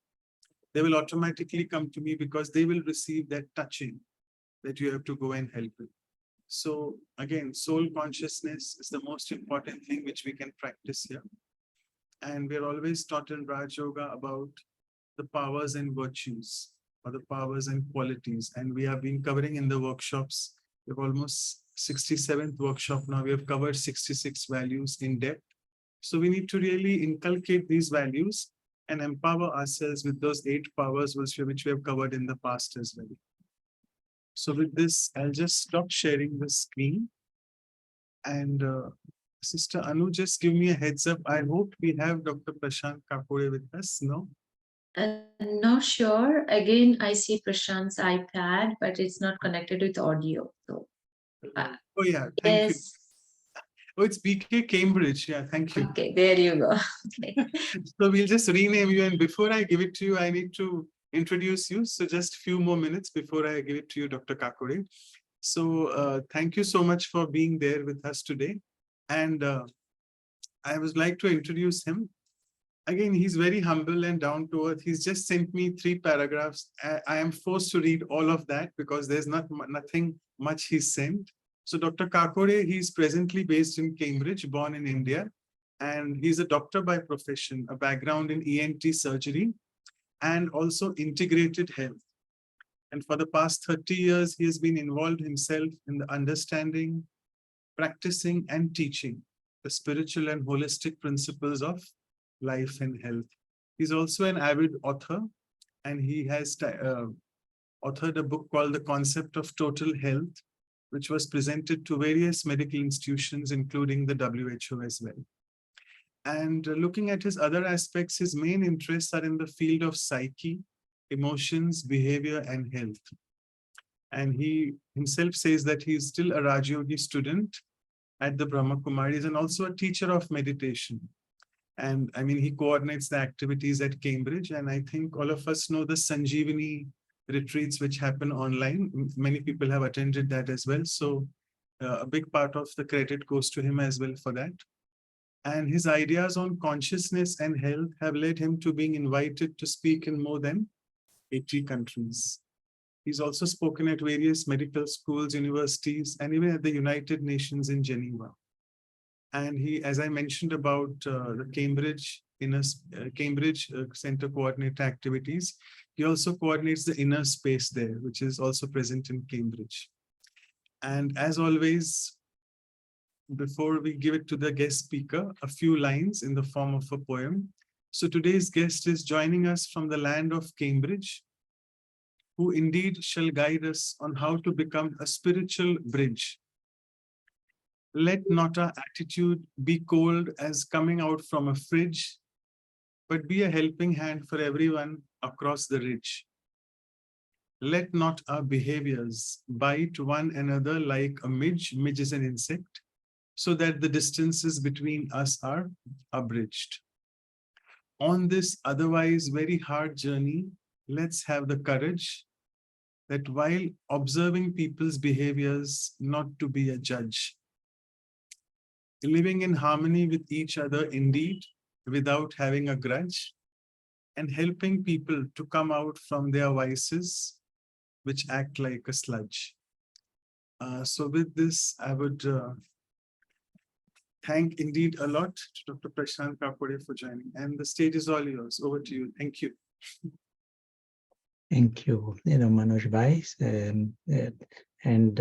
They will automatically come to me because they will receive that touching that you have to go and help with. So again, soul consciousness is the most important thing which we can practice here. And we're always taught in Raj Yoga about the powers and virtues, or the powers and qualities. And we have been covering in the workshops. We have almost 67th workshop now. We have covered 66 values in depth. So we need to really inculcate these values and empower ourselves with those 8 powers which we have covered in the past as well. So with this, I'll just stop sharing the screen. And Sister Anu, just give me a heads up. I hope we have Dr. Prashant Kakoday with us, no? Not sure. Again, I see Prashant's iPad, but it's not connected with audio. So, Oh yeah, thank you. yes. Oh, it's BK Cambridge. Yeah, thank you. Okay, there you go. Okay. So we'll just rename you. And before I give it to you, I need to introduce you. So just a few more minutes before I give it to you, Dr. Kakoday. So thank you so much for being there with us today. And I would like to introduce him. Again, he's very humble and down to earth. He's just sent me 3 paragraphs. I am forced to read all of that because there's nothing much he's sent. So Dr. Kakoday, he's presently based in Cambridge, born in India. And he's a doctor by profession, a background in ENT surgery and also integrated health. And for the past 30 years, he has been involved himself in the understanding, practicing, and teaching the spiritual and holistic principles of life and health. He's also an avid author, and he has authored a book called The Concept of Total Health, which was presented to various medical institutions, including the WHO as well. And looking at his other aspects, his main interests are in the field of psyche, emotions, behavior, and health. And he himself says that he is still a Rajyogi student at the Brahma Kumaris and also a teacher of meditation. And I mean, he coordinates the activities at Cambridge. And I think all of us know the Sanjeevani retreats, which happen online. Many people have attended that as well. So a big part of the credit goes to him as well for that. And his ideas on consciousness and health have led him to being invited to speak in more than 80 countries. He's also spoken at various medical schools, universities, and even at the United Nations in Geneva. And he, as I mentioned about the Cambridge Center Coordinator activities, he also coordinates the inner space there, which is also present in Cambridge. And as always, before we give it to the guest speaker, a few lines in the form of a poem. So today's guest is joining us from the land of Cambridge. who indeed shall guide us on how to become a spiritual bridge. Let not our attitude be cold as coming out from a fridge, but be a helping hand for everyone across the ridge. Let not our behaviors bite one another like a midge. Midge is an insect, so that the distances between us are abridged. On this otherwise very hard journey, let's have the courage that while observing people's behaviors, not to be a judge. Living in harmony with each other indeed, without having a grudge, and helping people to come out from their vices, which act like a sludge. So with this, I would thank indeed a lot to Dr. Prashant Kakoday for joining. And the stage is all yours. Over to you. Thank you. Thank you, Manoj Bhai, and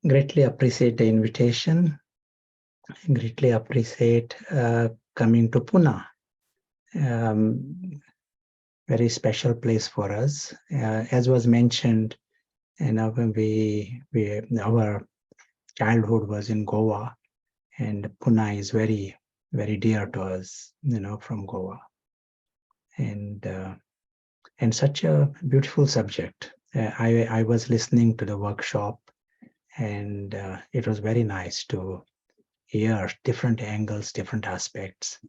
greatly appreciate the invitation. Greatly appreciate coming to Pune. Very special place for us. As was mentioned, when our childhood was in Goa, and Pune is very, very dear to us, from Goa. And such a beautiful subject. I was listening to the workshop, and it was very nice to hear different angles, different aspects.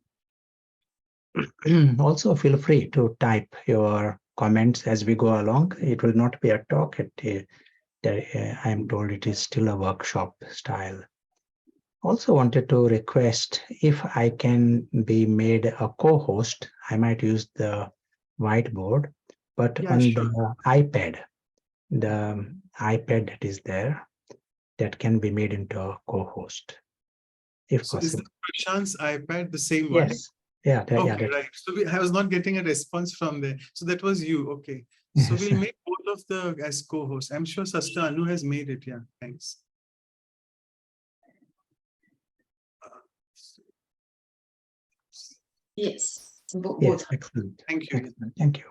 Also, feel free to type your comments as we go along. It will not be a talk. I am told it is still a workshop style. Also wanted to request if I can be made a co-host. I might use the whiteboard, but Yeah, on sure. the iPad that is there, that can be made into a co-host, if So is possible. the Prashant's iPad the same one? Yes. Yeah. Okay, right. So I was not getting a response from there. So that was you. Okay. So Yes. we'll make both of the as co-hosts. I'm sure Sister Anu has made it. Yeah. Thanks. Yes, both. Yes, excellent. Thank you. Excellent. Thank you.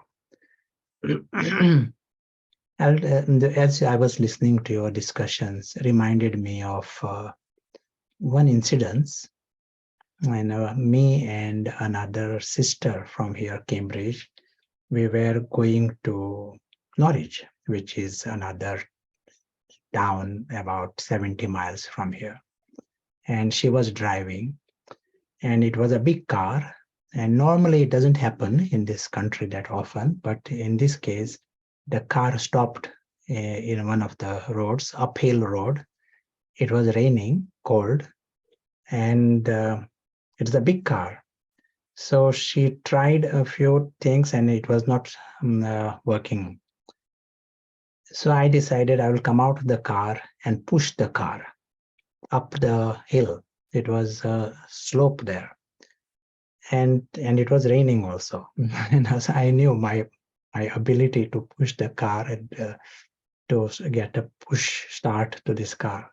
As I was listening to your discussions, reminded me of one incident. And me and another sister from here, Cambridge, we were going to Norwich, which is another town about 70 miles from here. And she was driving, and it was a big car. And normally it doesn't happen in this country that often, but in this case, the car stopped in one of the roads, uphill road. It was raining, cold, and it's a big car. So she tried a few things and it was not working. So I decided I will come out of the car and push the car up the hill. It was a slope there. And it was raining also. And as I knew my ability to push the car and to get a push start to this car.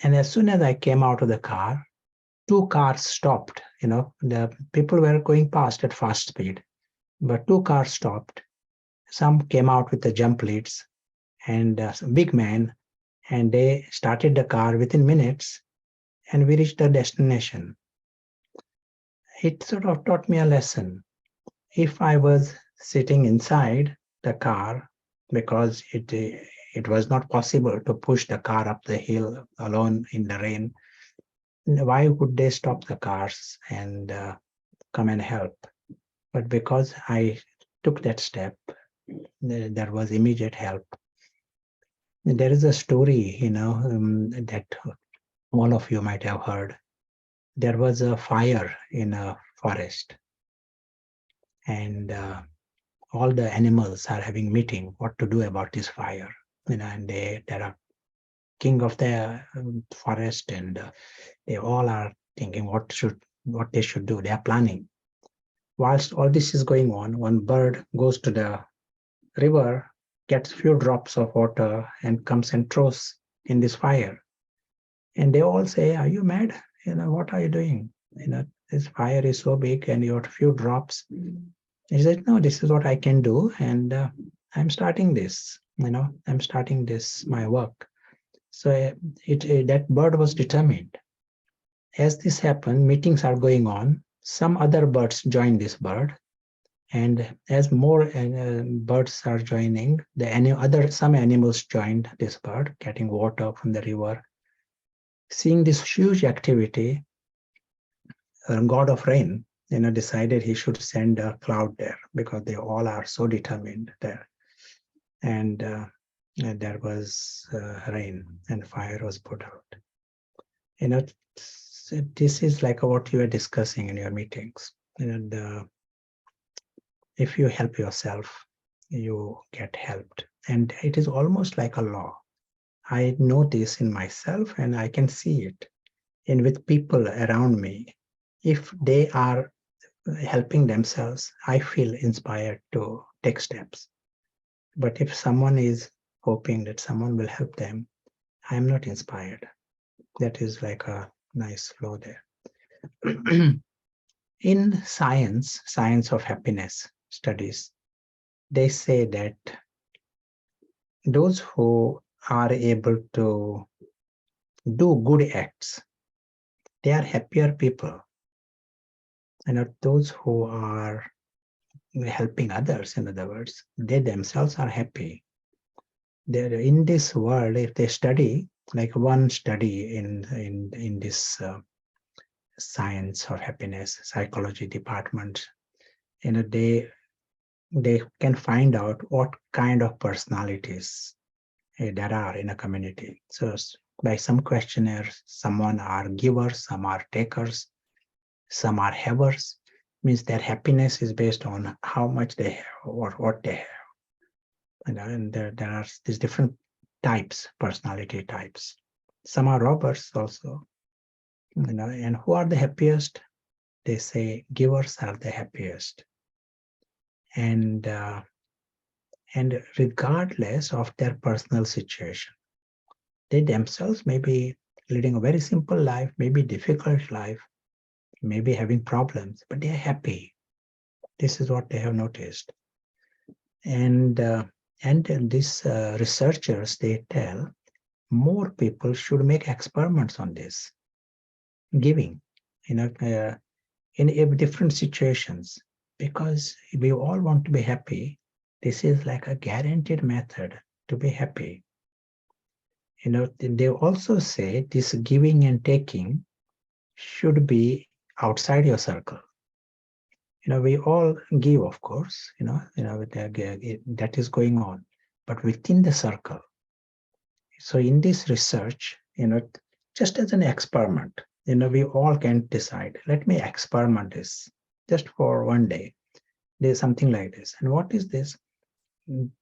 And as soon as I came out of the car, two cars stopped. The people were going past at fast speed, but two cars stopped. Some came out with the jump leads and some big man, and they started the car within minutes, and we reached the destination. It sort of taught me a lesson. If I was sitting inside the car, because it was not possible to push the car up the hill alone in the rain, why would they stop the cars and come and help? But because I took that step, there was immediate help. There is a story, that all of you might have heard. There was a fire in a forest, and all the animals are having meeting what to do about this fire. And there are king of the forest, and they all are thinking what they should do. They are planning. Whilst all this is going on, one bird goes to the river, gets a few drops of water, and comes and throws in this fire. And they all say, "Are you mad? What are you doing? This fire is so big, and you have a few drops." He said, no, this is what I can do. And I'm starting this, I'm starting this, my work. So that bird was determined. As this happened, meetings are going on. Some other birds join this bird. And as more birds are joining, some animals joined this bird, getting water from the river. Seeing this huge activity, God of rain, decided he should send a cloud there because they all are so determined there. And there was rain and fire was put out. This is like what you are discussing in your meetings. And if you help yourself, you get helped. And it is almost like a law. I know this in myself and I can see it. And with people around me, if they are helping themselves, I feel inspired to take steps. But if someone is hoping that someone will help them, I am not inspired. That is like a nice flow there. In science of happiness studies, they say that those who are able to do good acts, they are happier people. Those who are helping others, in other words, they themselves are happy. They're in this world, if they study, like one study in this science of happiness, psychology department, they can find out what kind of personalities there are in a community. So by some questionnaires, someone are givers, some are takers, some are havers. Means their happiness is based on how much they have or what they have. And there are these different types, personality types. Some are robbers also. And who are the happiest? They say givers are the happiest. And regardless of their personal situation, they themselves may be leading a very simple life, maybe difficult life, maybe having problems, but they are happy. This is what they have noticed. And these researchers, they tell more people should make experiments on this, giving, in different situations, because we all want to be happy. This is like a guaranteed method to be happy. They also say this giving and taking should be outside your circle. We all give, of course, that is going on, but within the circle. So in this research, just as an experiment, we all can decide, let me experiment this just for one day. There's something like this. And what is this?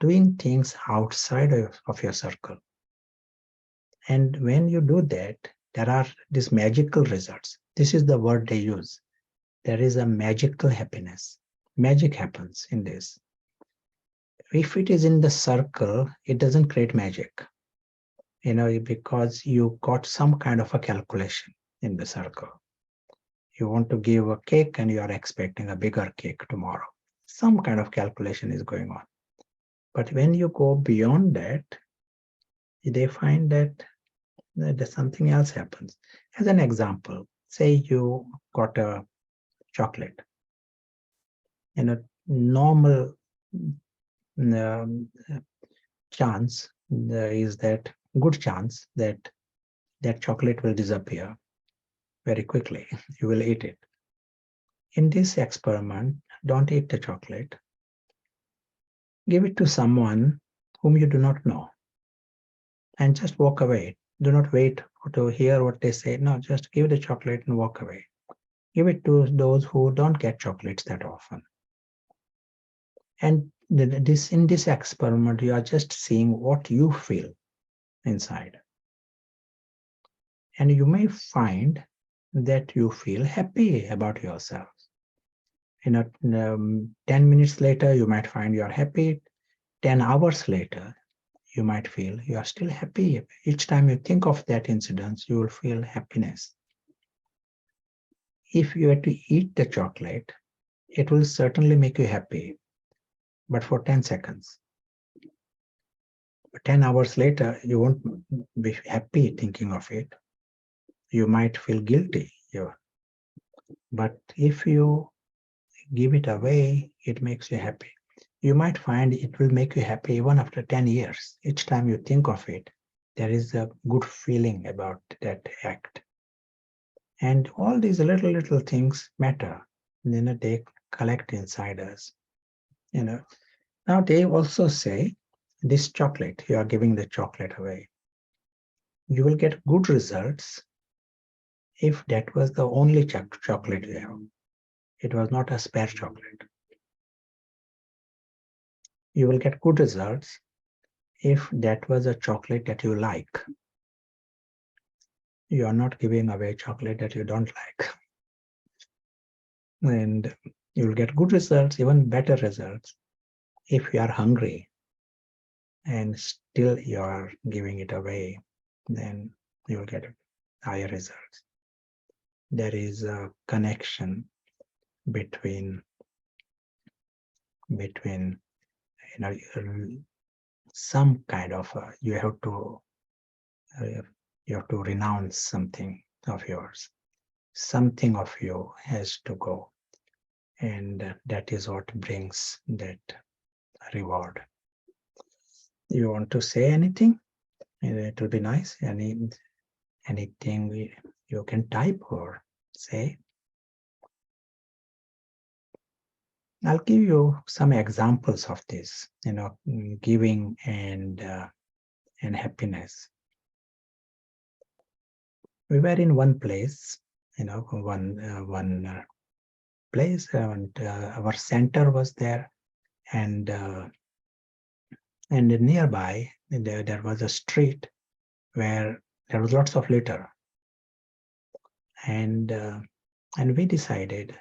Doing things outside of your circle. And when you do that, there are these magical results. This is the word they use. There is a magical happiness. Magic happens in this. If it is in the circle, it doesn't create magic, because you got some kind of a calculation in the circle. You want to give a cake and you are expecting a bigger cake tomorrow. Some kind of calculation is going on. But when you go beyond that, they find that something else happens. As an example, say you got a chocolate. Normal chance is that good chance that that chocolate will disappear very quickly. You will eat it. In this experiment, don't eat the chocolate. Give it to someone whom you do not know and just walk away. Do not wait to hear what they say. No, just give the chocolate and walk away. Give it to those who don't get chocolates that often. And in this experiment, you are just seeing what you feel inside. And you may find that you feel happy about yourself. 10 minutes later, you might find you are happy. 10 hours later, you might feel you are still happy. Each time you think of that incident, you will feel happiness. If you were to eat the chocolate, it will certainly make you happy, but for 10 seconds. 10 hours later, you won't be happy thinking of it. You might feel guilty. But if you give it away, it makes you happy. You might find it will make you happy even after 10 years. Each time you think of it, there is a good feeling about that act. And all these little things matter. They collect inside us. Now they also say, this chocolate, you are giving the chocolate away. You will get good results if that was the only chocolate you have. It was not a spare chocolate. You will get good results if that was a chocolate that you like. You are not giving away chocolate that you don't like. And you will get good results, even better results, if you are hungry and still you are giving it away, then you will get higher results. There is a connection between some kind of you have to renounce something of yours. Something of you has to go, and that is what brings that reward. You want to say anything? It will be nice. Anything you can type or say. I'll give you some examples of this, giving and happiness. We were in one place, one place, and our center was there, and nearby there was a street where there was lots of litter, and we decided,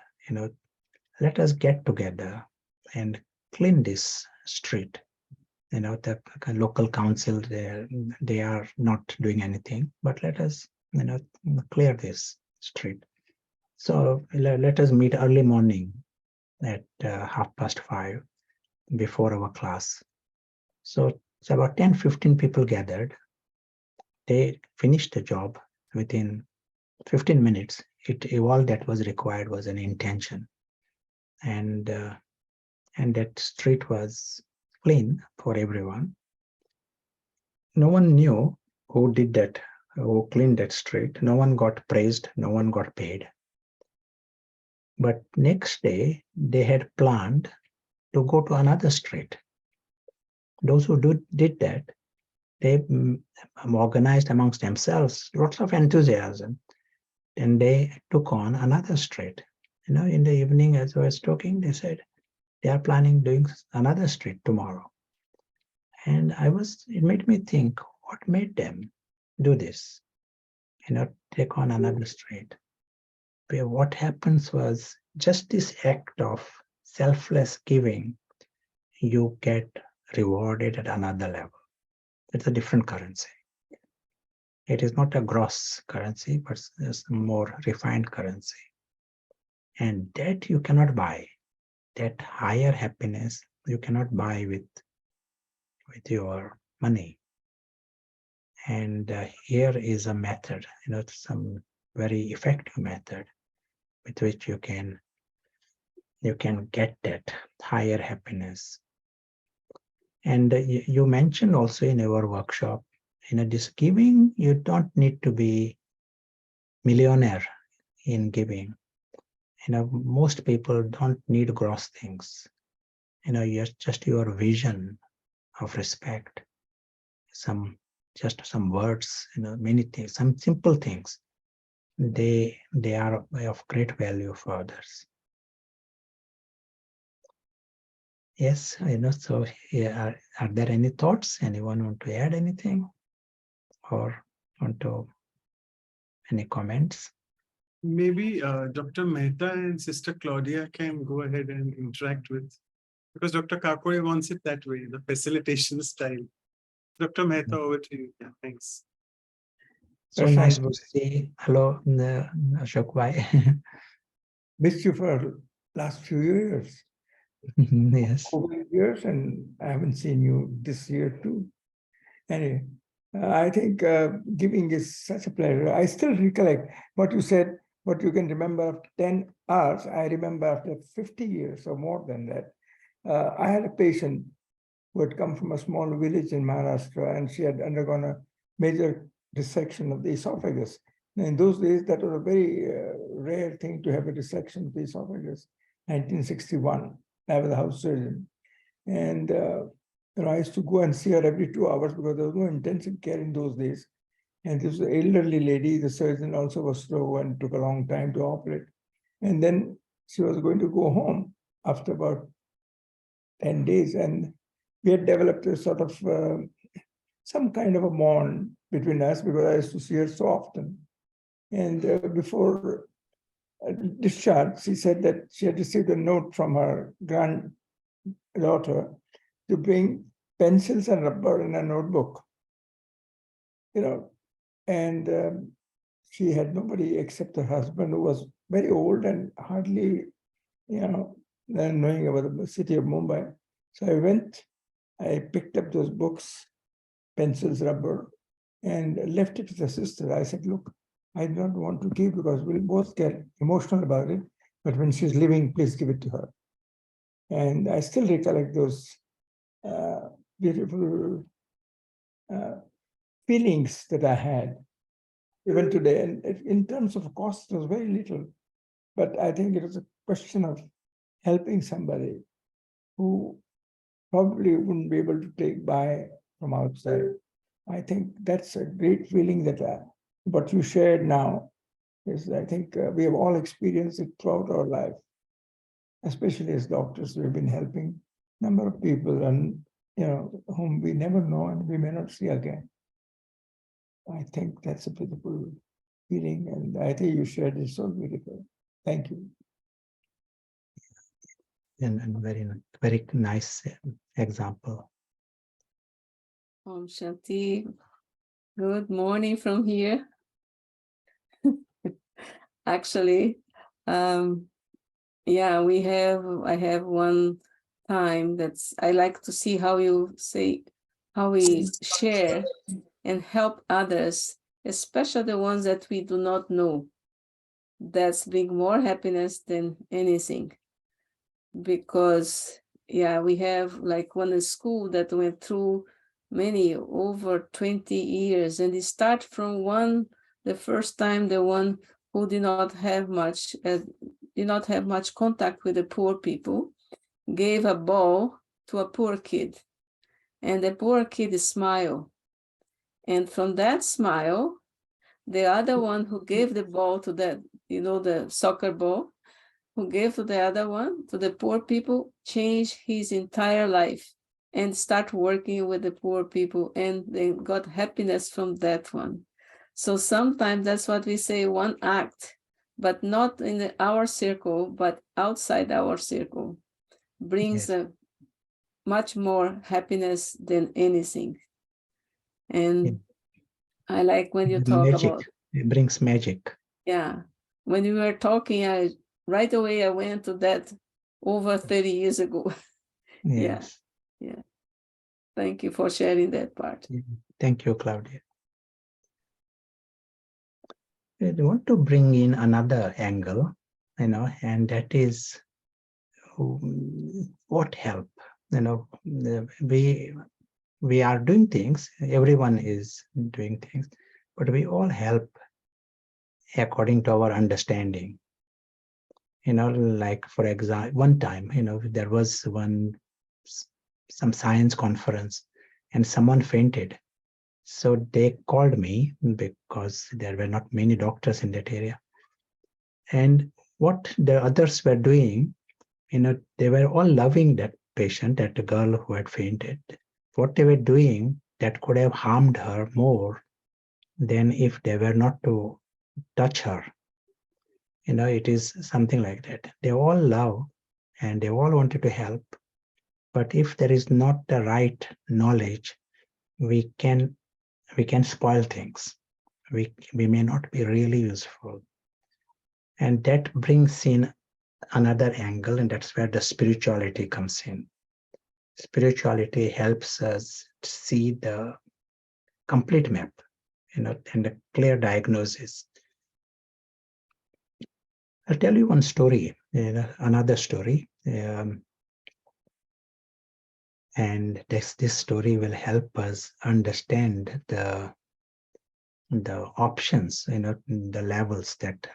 let us get together and clean this street. The local council, they are not doing anything, but let us clear this street. So let us meet early morning at 5:30 before our class. So it's about 10-15 people gathered. They finished the job within 15 minutes. All that was required was an intention, and that street was clean for everyone. No one knew who did that, who cleaned that street. No one got praised, no one got paid. But next day, they had planned to go to another street. Those who did that, they organized amongst themselves, lots of enthusiasm, and they took on another street. In the evening, as I was talking, they said they are planning doing another street tomorrow. And it made me think, what made them do this? Take on another street. But what happens was just this act of selfless giving, you get rewarded at another level. It's a different currency. It is not a gross currency, but it's a more refined currency. And that you cannot buy. That higher happiness you cannot buy with your money. And here is a method, some very effective method with which you can get that higher happiness. And you mentioned also in our workshop, this giving, you don't need to be millionaire in giving. Most people don't need gross things. Just your vision of respect, just some words, many things, some simple things, they are of great value for others. Yes, so yeah, are there any thoughts? Anyone want to add anything? Or want to, any comments? Maybe Dr. Mehta and Sister Claudia can go ahead and interact with, because Dr. Kakoday wants it that way, the facilitation style. Dr. Mehta, over to you. Yeah, thanks. So Prashant, nice to see. Hello, Ashok Bhai. missed you for last few years. Yes. Over years, and I haven't seen you this year too. Anyway, I think giving is such a pleasure. I still recollect what you said, what you can remember after 10 hours. I remember after 50 years or more than that. I had a patient who had come from a small village in Maharashtra, and she had undergone a major dissection of the esophagus. Now, in those days, that was a very rare thing to have a dissection of the esophagus. 1961, I was a house surgeon. And I used to go and see her every 2 hours because there was no intensive care in those days. And this was an elderly lady. The surgeon also was slow and took a long time to operate. And then she was going to go home after about 10 days. And we had developed a sort of some kind of a bond between us because I used to see her so often. And before discharge, she said that she had received a note from her granddaughter to bring pencils and rubber in a notebook, and she had nobody except her husband, who was very old and hardly, knowing about the city of Mumbai. So I went, I picked up those books, pencils, rubber, and left it with the sister. I said, look, I don't want to give because we'll both get emotional about it, but when she's living, please give it to her. And I still recollect those beautiful feelings that I had even today. And in terms of cost, it was very little, but I think it was a question of helping somebody who probably wouldn't be able to take by from outside. I think that's a great feeling that what you shared now is, I think we have all experienced it throughout our life, especially as doctors. We've been helping a number of people, and whom we never know and we may not see again. I think that's a beautiful feeling, and I think you shared it so beautiful. Thank you. And very nice example. Shanti, good morning from here. Actually, yeah, I have one time I like to see how we share and help others, especially the ones that we do not know. That's bring more happiness than anything. Because, yeah, we have like one school that went through many, over 20 years, and it start from the first time, the one who did not have much contact with the poor people, gave a ball to a poor kid, and the poor kid smiled. And from that smile, the other one who gave the ball to that, the soccer ball, who gave to the other one, to the poor people, changed his entire life and start working with the poor people, and they got happiness from that one. So sometimes that's what we say, one act, but not in our circle, but outside our circle, brings a much more happiness than anything. And I like when you talk magic. about It brings magic. Yeah, when you were talking, right away I went to that over 30 years ago. Yes. Yeah. Thank you for sharing that part. Thank you, Claudia. I want to bring in another angle, and that is what help. We are doing things, everyone is doing things, but we all help according to our understanding. Like for example, one time, there was some science conference and someone fainted. So they called me because there were not many doctors in that area. And what the others were doing, they were all loving that patient, that girl who had fainted. What they were doing that could have harmed her more than if they were not to touch her. It is something like that. They all love and they all wanted to help. But if there is not the right knowledge, we can spoil things. We may not be really useful. And that brings in another angle, and that's where the spirituality comes in. Spirituality helps us see the complete map, and a clear diagnosis. I'll tell you one story, another story, and this story will help us understand the options, the levels that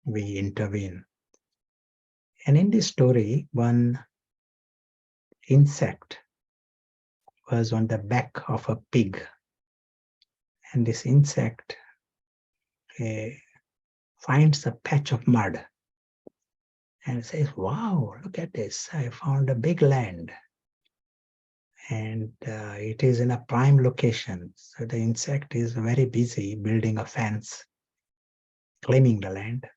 we intervene. And in this story, one insect was on the back of a pig, and this insect finds a patch of mud and says, "Wow, look at this! I found a big land." And it is in a prime location. So the insect is very busy building a fence, claiming the land.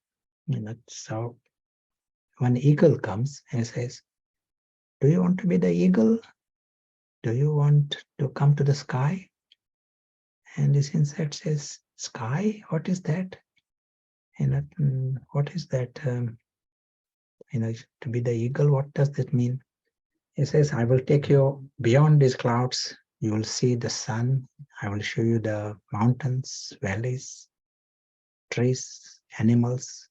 So when eagle comes and says, "Do you want to be the eagle? Do you want to come to the sky?" And this insect says, "Sky? What is that? What is that? To be the eagle, what does that mean?" He says, "I will take you beyond these clouds. You will see the sun. I will show you the mountains, valleys, trees, animals.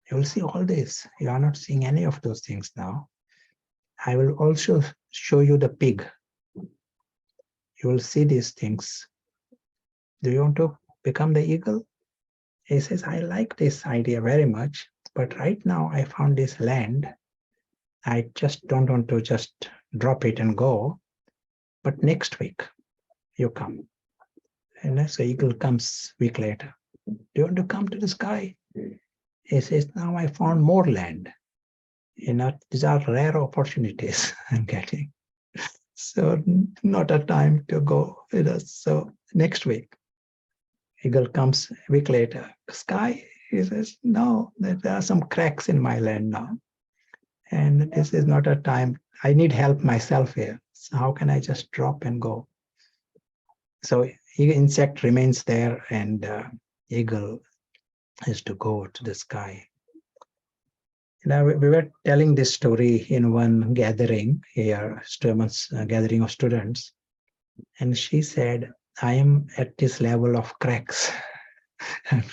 You will see all this. You are not seeing any of those things now. I will also show you the pig. You will see these things. Do you want to become the eagle?" He says, "I like this idea very much, but right now I found this land. I just don't want to just drop it and go. But next week, you come." And so eagle comes a week later. "Do you want to come to the sky?" He says, "Now I found more land. These are rare opportunities I'm getting. So not a time to go. So next week, eagle comes a week later. "Sky?" He says, "No, there are some cracks in my land now. And this is not a time. I need help myself here. So how can I just drop and go?" So insect remains there, and eagle is to go to the sky. We were telling this story in one gathering here, gathering of students, and she said, "I am at this level of cracks. I'm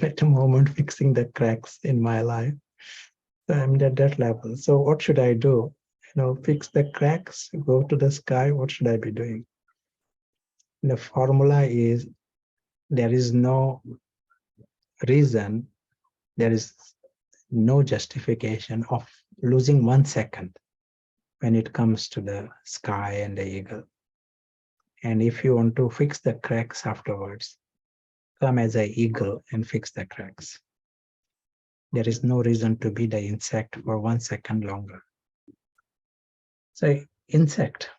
at the moment fixing the cracks in my life. So I'm at that level. So what should I do? Fix the cracks, go to the sky. What should I be doing?" The formula is, there is no reason, there is no justification of losing 1 second when it comes to the sky and the eagle. And if you want to fix the cracks afterwards, come as an eagle and fix the cracks. There is no reason to be the insect for 1 second longer. So insect,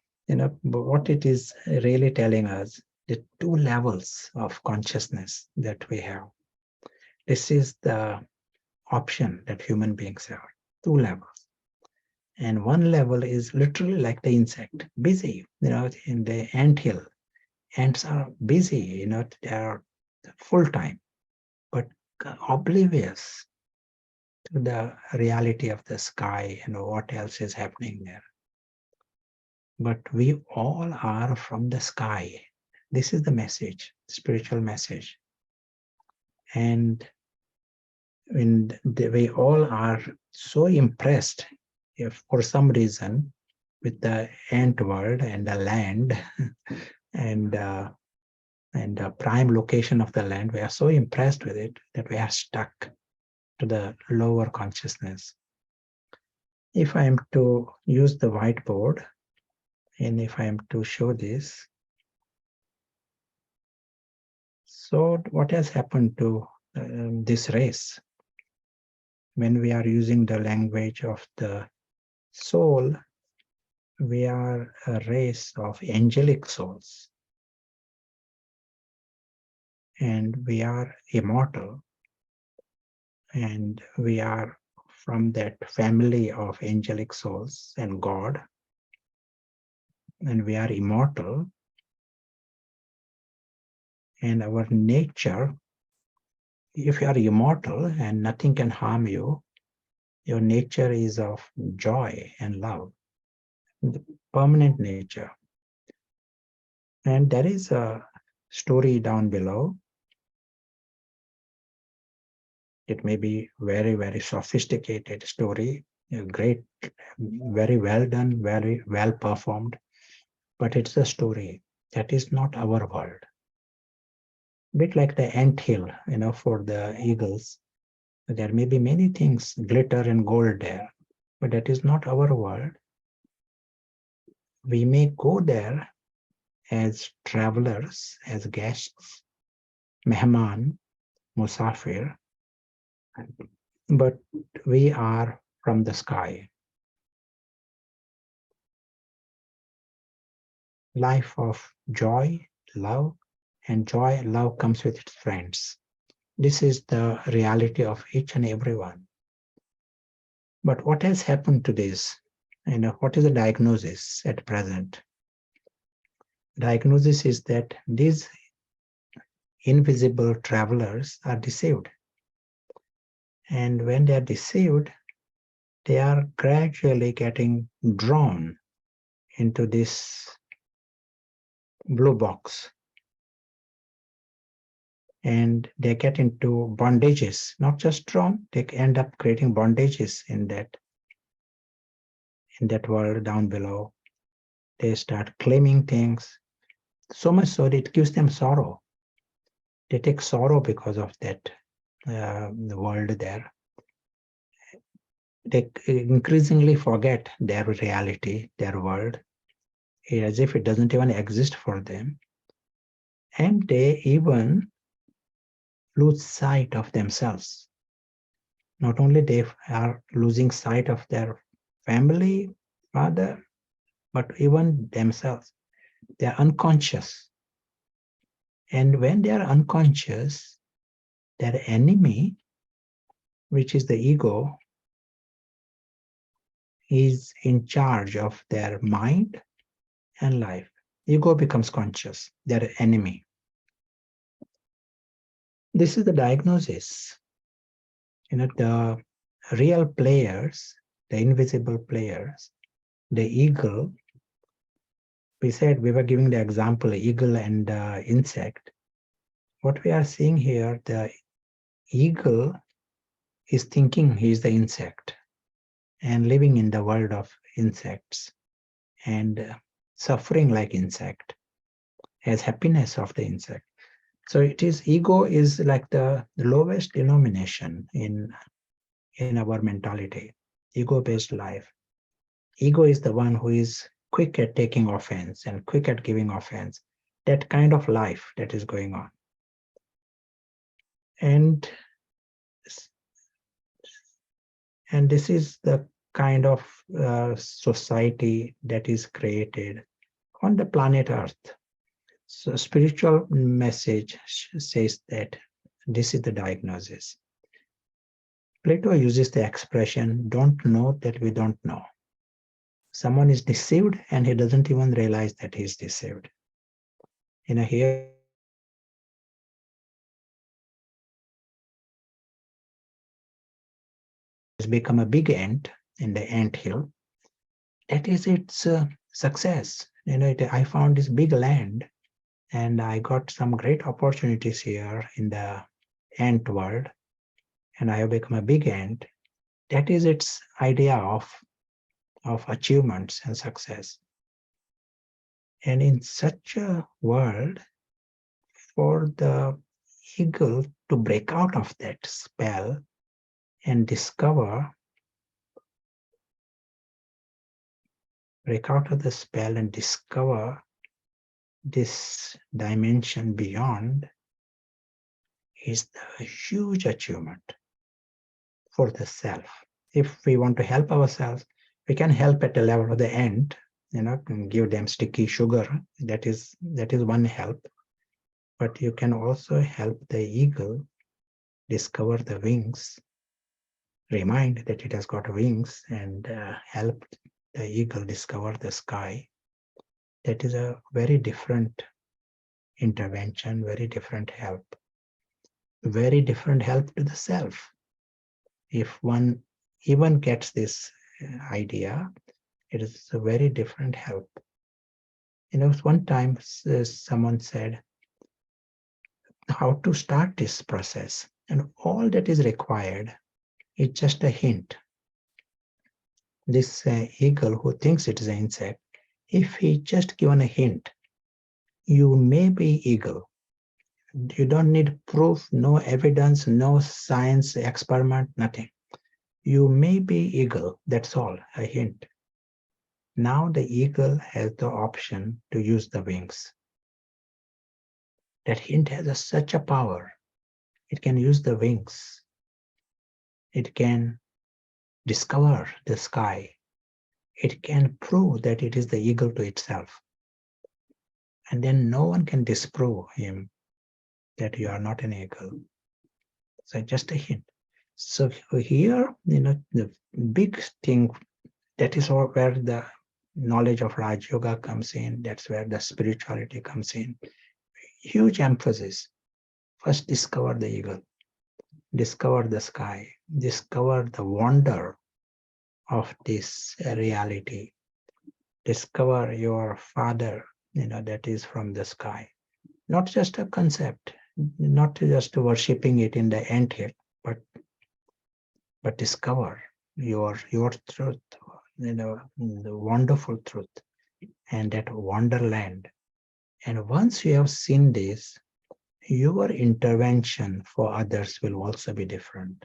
what it is really telling us, the two levels of consciousness that we have. This is the option that human beings have, two levels. And one level is literally like the insect, busy, in the anthill. Ants are busy, they are full time, but oblivious to the reality of the sky and what else is happening there. But we all are from the sky. This is the message, spiritual message. And we all are so impressed, if for some reason, with the ant world and the land and the prime location of the land. We are so impressed with it that we are stuck to the lower consciousness. If I am to use the whiteboard, and if I am to show this, so what has happened to this race? When we are using the language of the soul, we are a race of angelic souls. And we are immortal. And we are from that family of angelic souls and God. And we are immortal. And our nature, if you are immortal and nothing can harm you, Your nature is of joy and love, the permanent nature. And there is a story down below. It may be very, very sophisticated story, a great, very well done, very well performed, but it's a story that is not our world. A bit like the ant hill, for the eagles. There may be many things, glitter and gold there, but that is not our world. We may go there as travelers, as guests, mehman, musafir, but we are from the sky. Life of joy, love, and joy, love comes with its friends. This is the reality of each and every one. But what has happened to this? What is the diagnosis at present? Diagnosis is that these invisible travelers are deceived. And when they are deceived, they are gradually getting drawn into this blue box. And they get into bondages, not just drawn, they end up creating bondages in that world down below. They start claiming things, so much so that it gives them sorrow. They take sorrow because of that the world there. They increasingly forget their reality, their world, as if it doesn't even exist for them. And they even lose sight of themselves. Not only they are losing sight of their family, father, but even themselves. They are unconscious. And when they are unconscious, their enemy, which is the ego, is in charge of their mind and life. Ego becomes conscious, their enemy. This is the diagnosis. The real players, the invisible players, the eagle, we were giving the example, eagle and insect. What we are seeing here, the eagle is thinking he is the insect and living in the world of insects and suffering like insect, as happiness of the insect. So ego is like the lowest denomination in our mentality, ego-based life. Ego is the one who is quick at taking offense and quick at giving offense. That kind of life that is going on. And this is the kind of society that is created on the planet Earth. So spiritual message says that this is the diagnosis. Plato uses the expression, don't know that we don't know. Someone is deceived and he doesn't even realize that he's deceived. Here has become a big ant in the ant hill. That is its success. I found this big land and I got some great opportunities here in the ant world, and I have become a big ant. That is its idea of achievements and success. And in such a world, for the eagle to break out of that spell and break out of the spell and discover this dimension beyond is the huge achievement for the self. If we want to help ourselves, we can help at the level of the ant, and give them sticky sugar. That is one help. But you can also help the eagle discover the wings, remind that it has got wings, and help the eagle discover the sky. That is a very different intervention, very different help to the self. If one even gets this idea, it is a very different help. One time someone said, how to start this process? And all that is required is just a hint. This eagle who thinks it is an insect, if he just given a hint, you may be eagle. You don't need proof, no evidence, no science experiment, nothing. You may be eagle, that's all, a hint. Now the eagle has the option to use the wings. That hint has such a power. It can use the wings. It can discover the sky. It can prove that it is the eagle to itself. And then no one can disprove him that you are not an eagle. So just a hint. So here, the big thing, that is where the knowledge of Raj Yoga comes in. That's where the spirituality comes in. Huge emphasis. First, discover the eagle, discover the sky, discover the wonder of this reality, discover your father, that is from the sky. Not just a concept, not just worshipping it in the anthill, but discover your truth, the wonderful truth, and that wonderland. And once you have seen this, your intervention for others will also be different.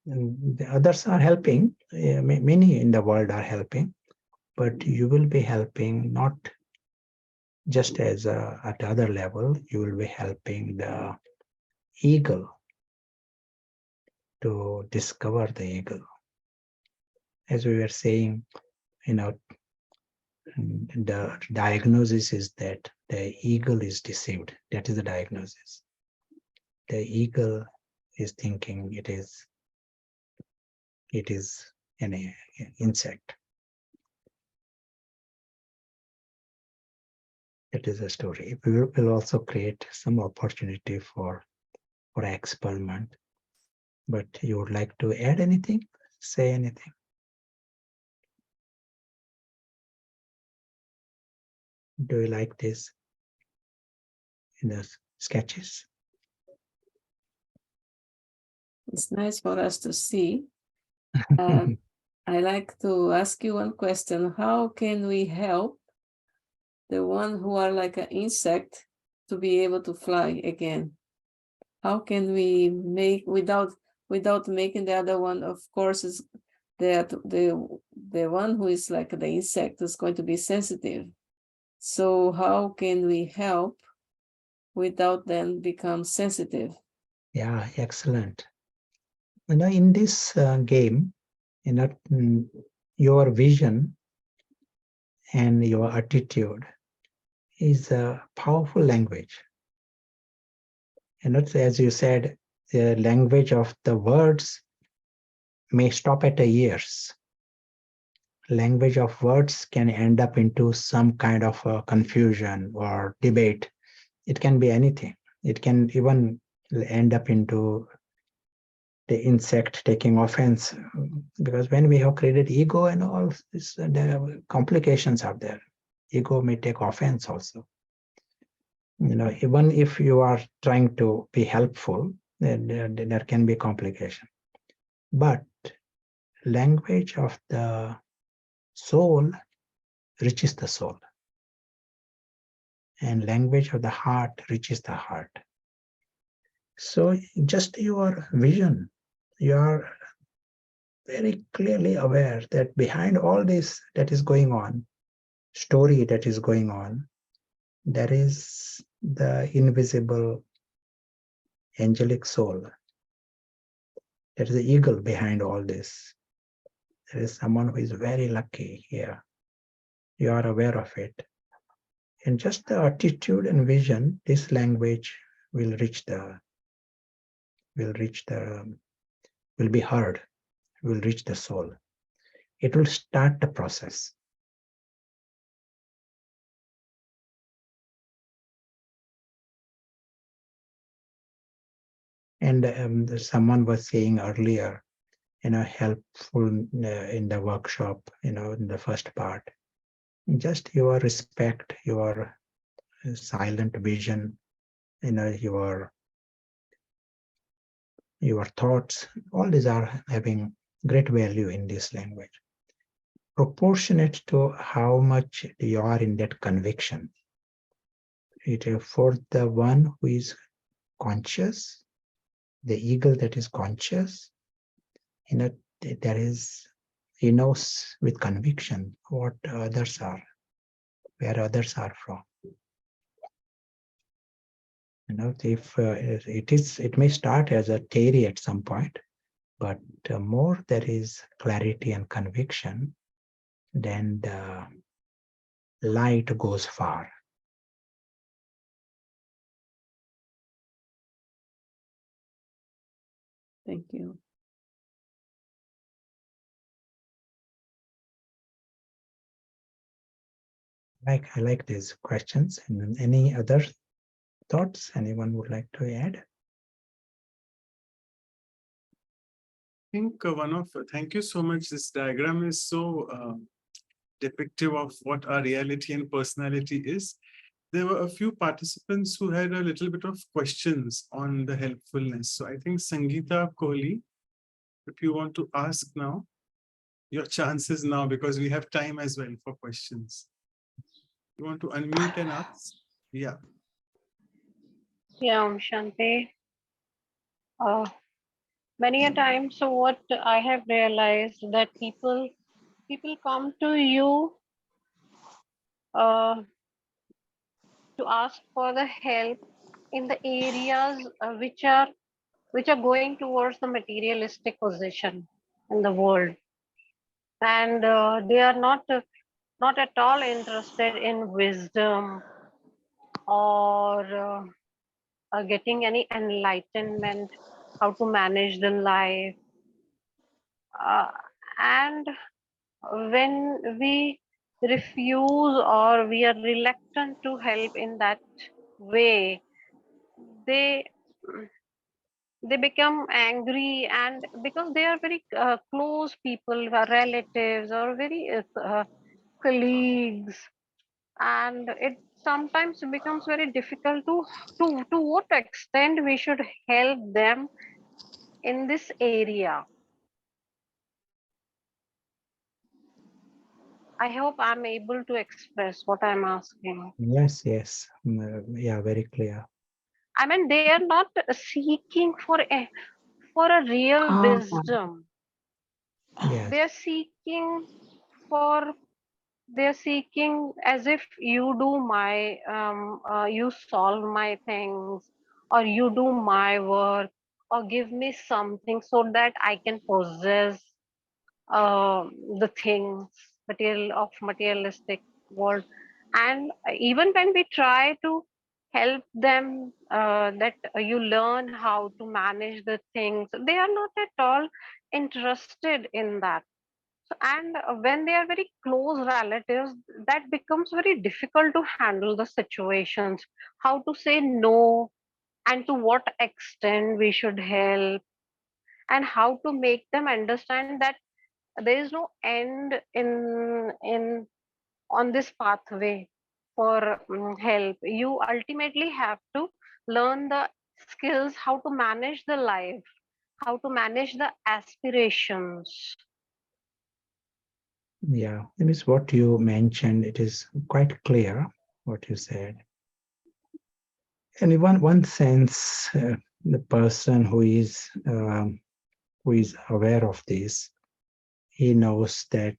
And the others are helping, many in the world are helping, but you will be helping not just as at the other level, you will be helping the eagle to discover the eagle. As we were saying, the diagnosis is that the eagle is deceived. That is the diagnosis. The eagle is thinking it is an insect. That is a story. We will also create some opportunity for experiment. But you would like to add anything? Say anything? Do you like this in the sketches? It's nice for us to see. I like to ask you one question. How can we help the one who are like an insect to be able to fly again? How can we make without making the other one, of course, is that the one who is like the insect is going to be sensitive. So how can we help without them become sensitive? Yeah, excellent. In this game, your vision and your attitude is a powerful language. And as you said, the language of the words may stop at the ears. Language of words can end up into some kind of a confusion or debate. It can be anything. It can even end up into the insect taking offense, because when we have created ego and all this, there are complications out there. Ego may take offense also. Even if you are trying to be helpful, there can be complication. But language of the soul reaches the soul, and language of the heart reaches the heart. So just your vision, you are very clearly aware that behind all this that is going on, story that is going on, there is the invisible angelic soul. There is the eagle behind all this. There is someone who is very lucky here. You are aware of it. And just the attitude and vision, this language will be heard, will reach the soul. It will start the process. And someone was saying earlier helpful in the workshop, in the first part. Just your respect, your silent vision, your thoughts, all these are having great value in this language. Proportionate to how much you are in that conviction. For the one who is conscious, the eagle that is conscious, there is, he knows with conviction what others are, where others are from. If it may start as a theory at some point, but more there is clarity and conviction, then the light goes far. Thank you. I like these questions. And any other thoughts anyone would like to add? I think thank you so much. This diagram is so depictive of what our reality and personality is. There were a few participants who had a little bit of questions on the helpfulness. So I think Sangeeta Kohli, if you want to ask now, your chances now, because we have time as well for questions. You want to unmute and ask? Yeah. Yeah, Shanti. Many a time, so what I have realized that people come to you to ask for the help in the areas which are going towards the materialistic position in the world, and they are not at all interested in wisdom or getting any enlightenment, how to manage the life. And when we refuse or we are reluctant to help in that way, they become angry, and because they are very close people, relatives or very colleagues, and it sometimes becomes very difficult to what extent we should help them in this area. I hope I'm able to express what I'm asking. Yes. Yeah, very clear. I mean, they are not seeking for a real wisdom. Yes. They're seeking for they're seeking as if you do my you solve my things, or you do my work, or give me something so that I can possess the things materialistic world. And even when we try to help them, that you learn how to manage the things, they are not at all interested in that. So, and when they are very close relatives, that becomes very difficult to handle the situations, how to say no, and to what extent we should help, and how to make them understand that there is no end in on this pathway for help. You ultimately have to learn the skills, how to manage the life, how to manage the aspirations. Yeah, it is what you mentioned. It is quite clear what you said. And in one sense, the person who is aware of this, he knows that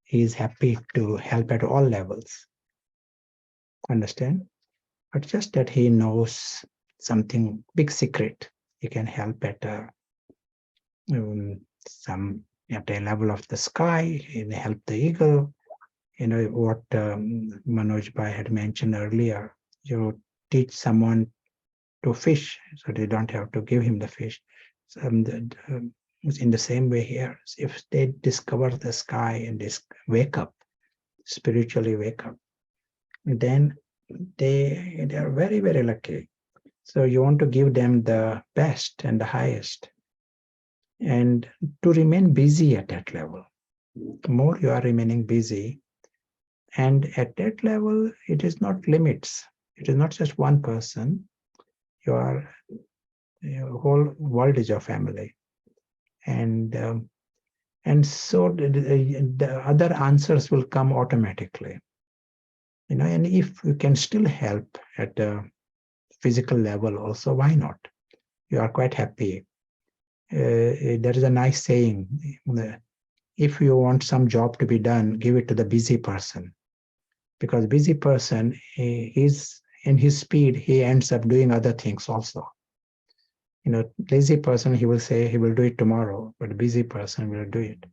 he is happy to help at all levels. Understand? But just that he knows something big secret. He can help at some at a level of the sky. He help the eagle. What Manoj Bhai had mentioned earlier. You teach someone to fish, so they don't have to give him the fish. So, it's in the same way here. If they discover the sky and they wake up, spiritually wake up, then they are very, very lucky. So you want to give them the best and the highest. and to remain busy at that level. The more you are remaining busy, and at that level, it is not limits. It is not just one person. Your whole world is your family, and so the other answers will come automatically. And if you can still help at the physical level, also, why not? You are quite happy. There is a nice saying: if you want some job to be done, give it to the busy person, because busy person is in his speed, he ends up doing other things also. Lazy person, he will say he will do it tomorrow, but busy person will do it.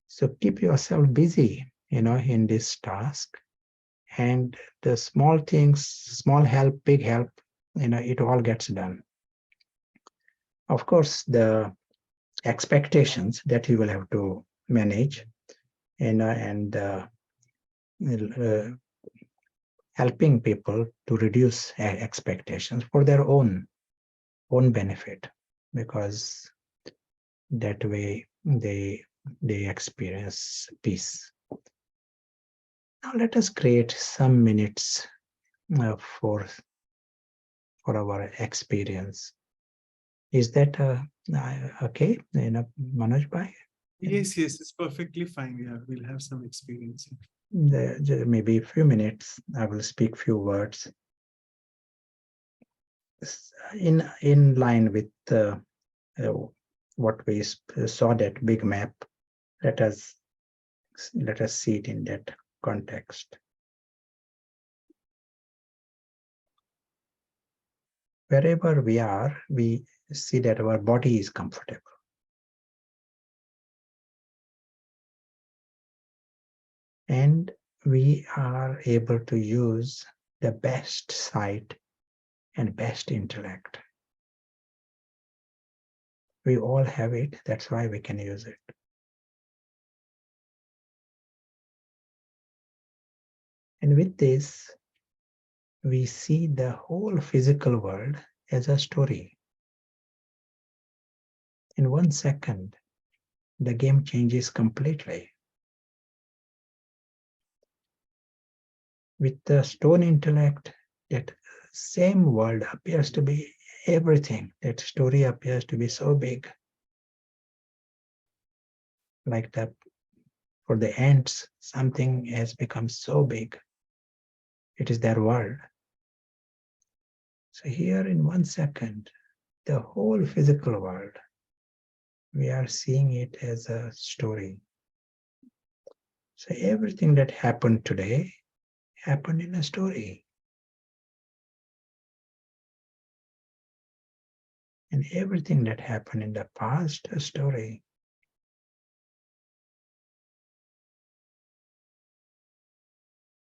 So keep yourself busy, in this task, and the small things, small help, big help, it all gets done. Of course, the expectations that you will have to manage, and helping people to reduce expectations for their own benefit, because that way they experience peace. Now let us create some minutes for our experience. Is that okay, Manoj Bhai? Yes, it's perfectly fine. Yeah, we'll have some experience. Maybe a few minutes, I will speak few words in line with what we saw, that big map. Let us see it in that context. Wherever we are, we see that our body is comfortable. And we are able to use the best sight and best intellect. We all have it, that's why we can use it. And with this, we see the whole physical world as a story. In 1 second, the game changes completely. With the stone intellect, that same world appears to be everything. That story appears to be so big. Like that, for the ants, something has become so big. It is their world. So here in 1 second, the whole physical world, we are seeing it as a story. So everything that happened today happened in a story. And everything that happened in the past, a story.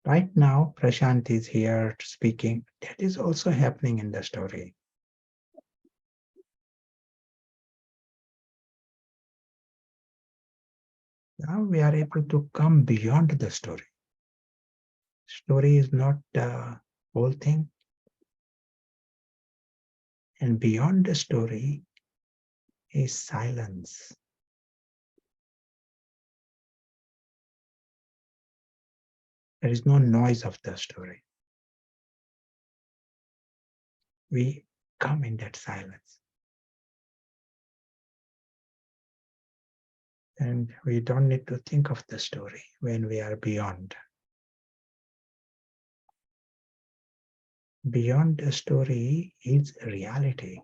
Right now, Prashant is here speaking. That is also happening in the story. Now we are able to come beyond the story. Story is not the whole thing. And beyond the story is silence. There is no noise of the story. We come in that silence. And we don't need to think of the story when we are beyond. Beyond the story is reality.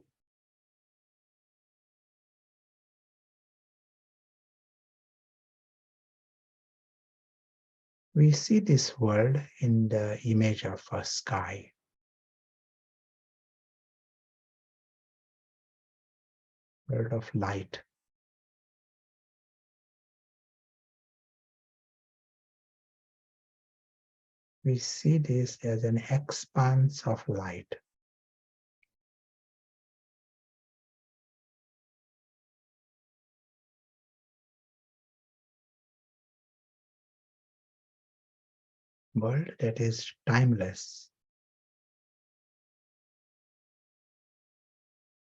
We see this world in the image of a sky. World of light. We see this as an expanse of light. World that is timeless.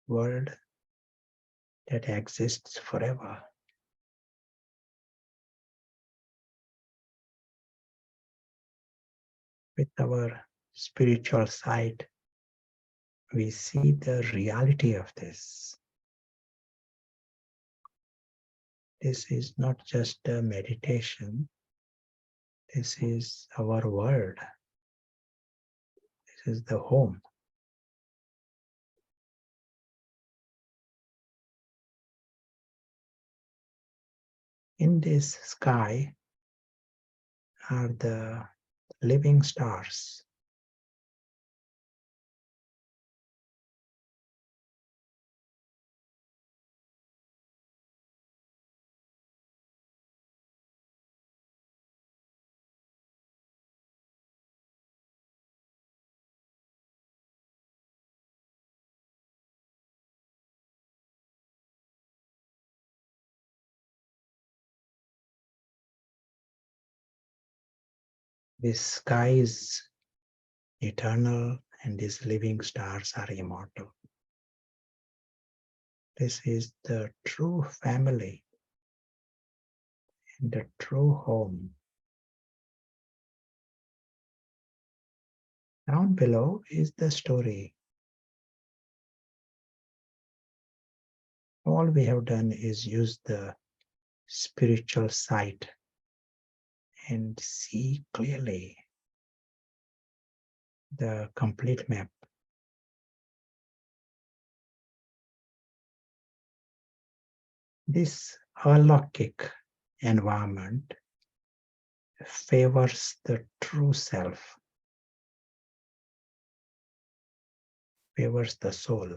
World that exists forever. With our spiritual sight, we see the reality of this. This is not just a meditation. This is our world. This is the home. In this sky are the living stars. This sky is eternal and these living stars are immortal. This is the true family and the true home. Down below is the story. All we have done is use the spiritual sight and see clearly the complete map. This alaukic environment favors the true self, favors the soul.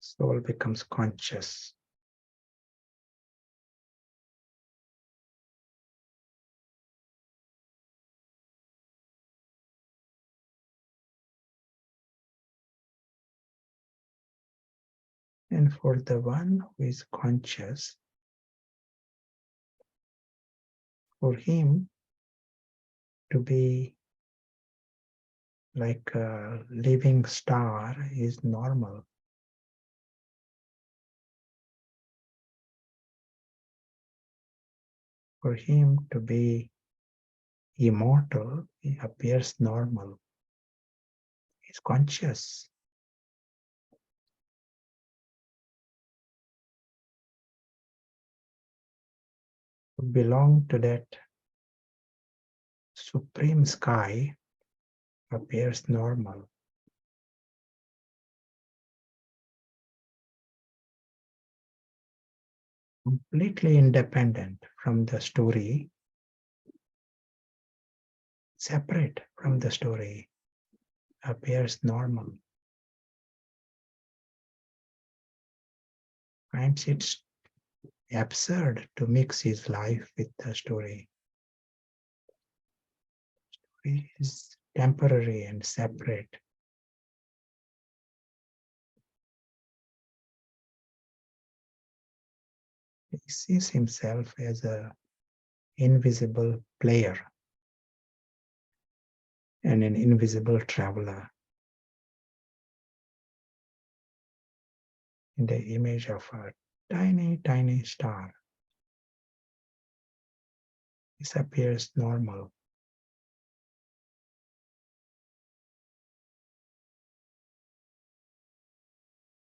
Soul becomes conscious. And for the one who is conscious, for him to be like a living star is normal. For him to be immortal, it appears normal. He's conscious. To belong to that supreme sky appears normal. Completely independent from the story, separate from the story, appears normal. Finds it's absurd to mix his life with the story. Story is temporary and separate. He sees himself as an invisible player and an invisible traveler in the image of a tiny, tiny star. This appears normal.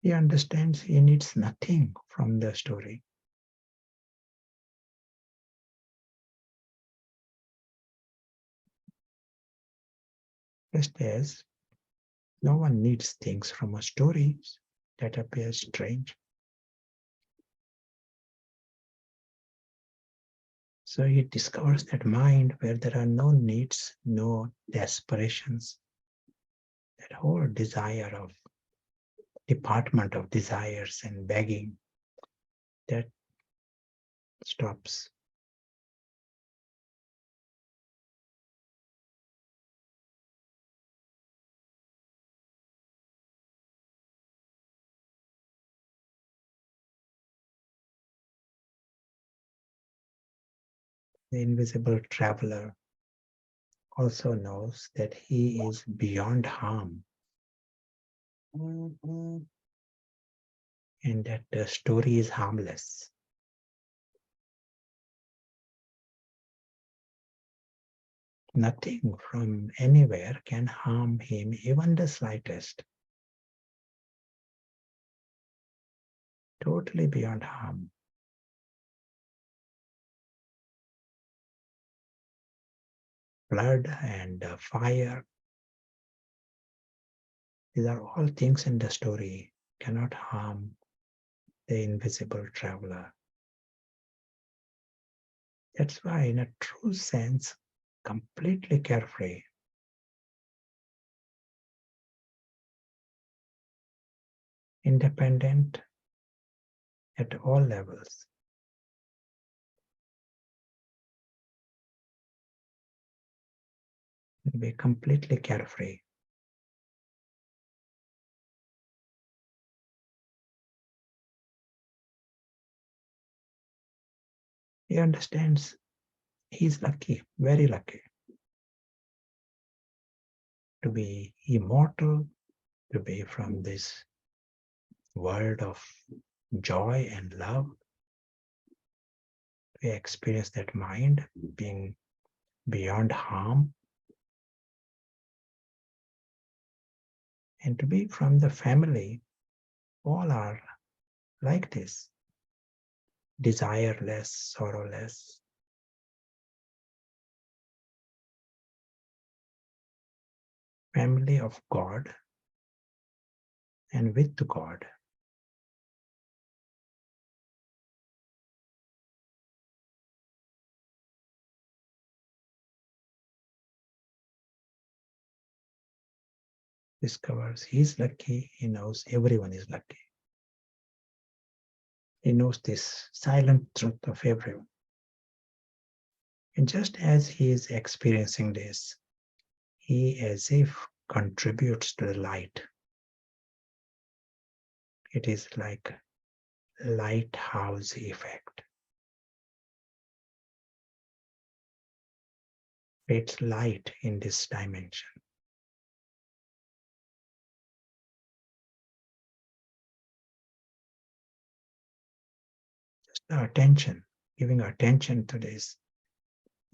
He understands he needs nothing from the story. Just as no one needs things from a story that appears strange. So he discovers that mind where there are no needs, no desperations, that whole desire of department of desires and begging, that stops. The invisible traveler also knows that he is beyond harm. Mhm. and that the story is harmless. Nothing from anywhere can harm him, even the slightest. Totally beyond harm. Blood and fire, these are all things in the story, cannot harm the invisible traveler. That's why, in a true sense, completely carefree. Independent at all levels. Be completely carefree. He understands he's lucky, very lucky, to be immortal, to be from this world of joy and love. We experience that mind being beyond harm, and to be from the family. All are like this, desireless, sorrowless. Family of God and with God. Discovers he's lucky, he knows everyone is lucky. He knows this silent truth of everyone. And just as he is experiencing this, he as if contributes to the light. It is like lighthouse effect. It's light in this dimension. Just the attention, giving attention to this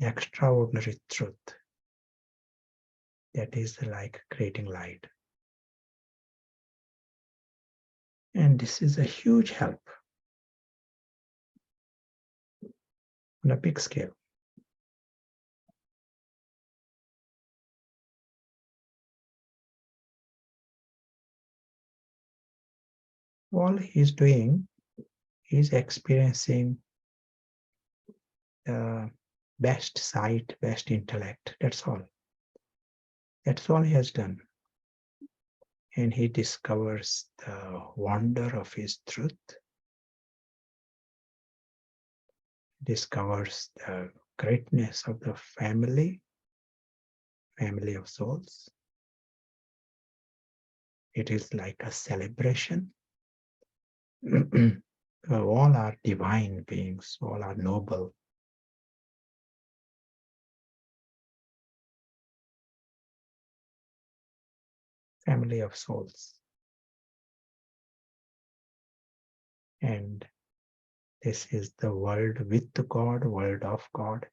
extraordinary truth. That is like creating light. And this is a huge help on a big scale. All he's doing is experiencing the best sight, best intellect. That's all. That's all he has done. And he discovers the wonder of his truth, discovers the greatness of the family of souls. It is like a celebration. All are divine beings, all are noble. Family of souls. And this is the world with God, world of God.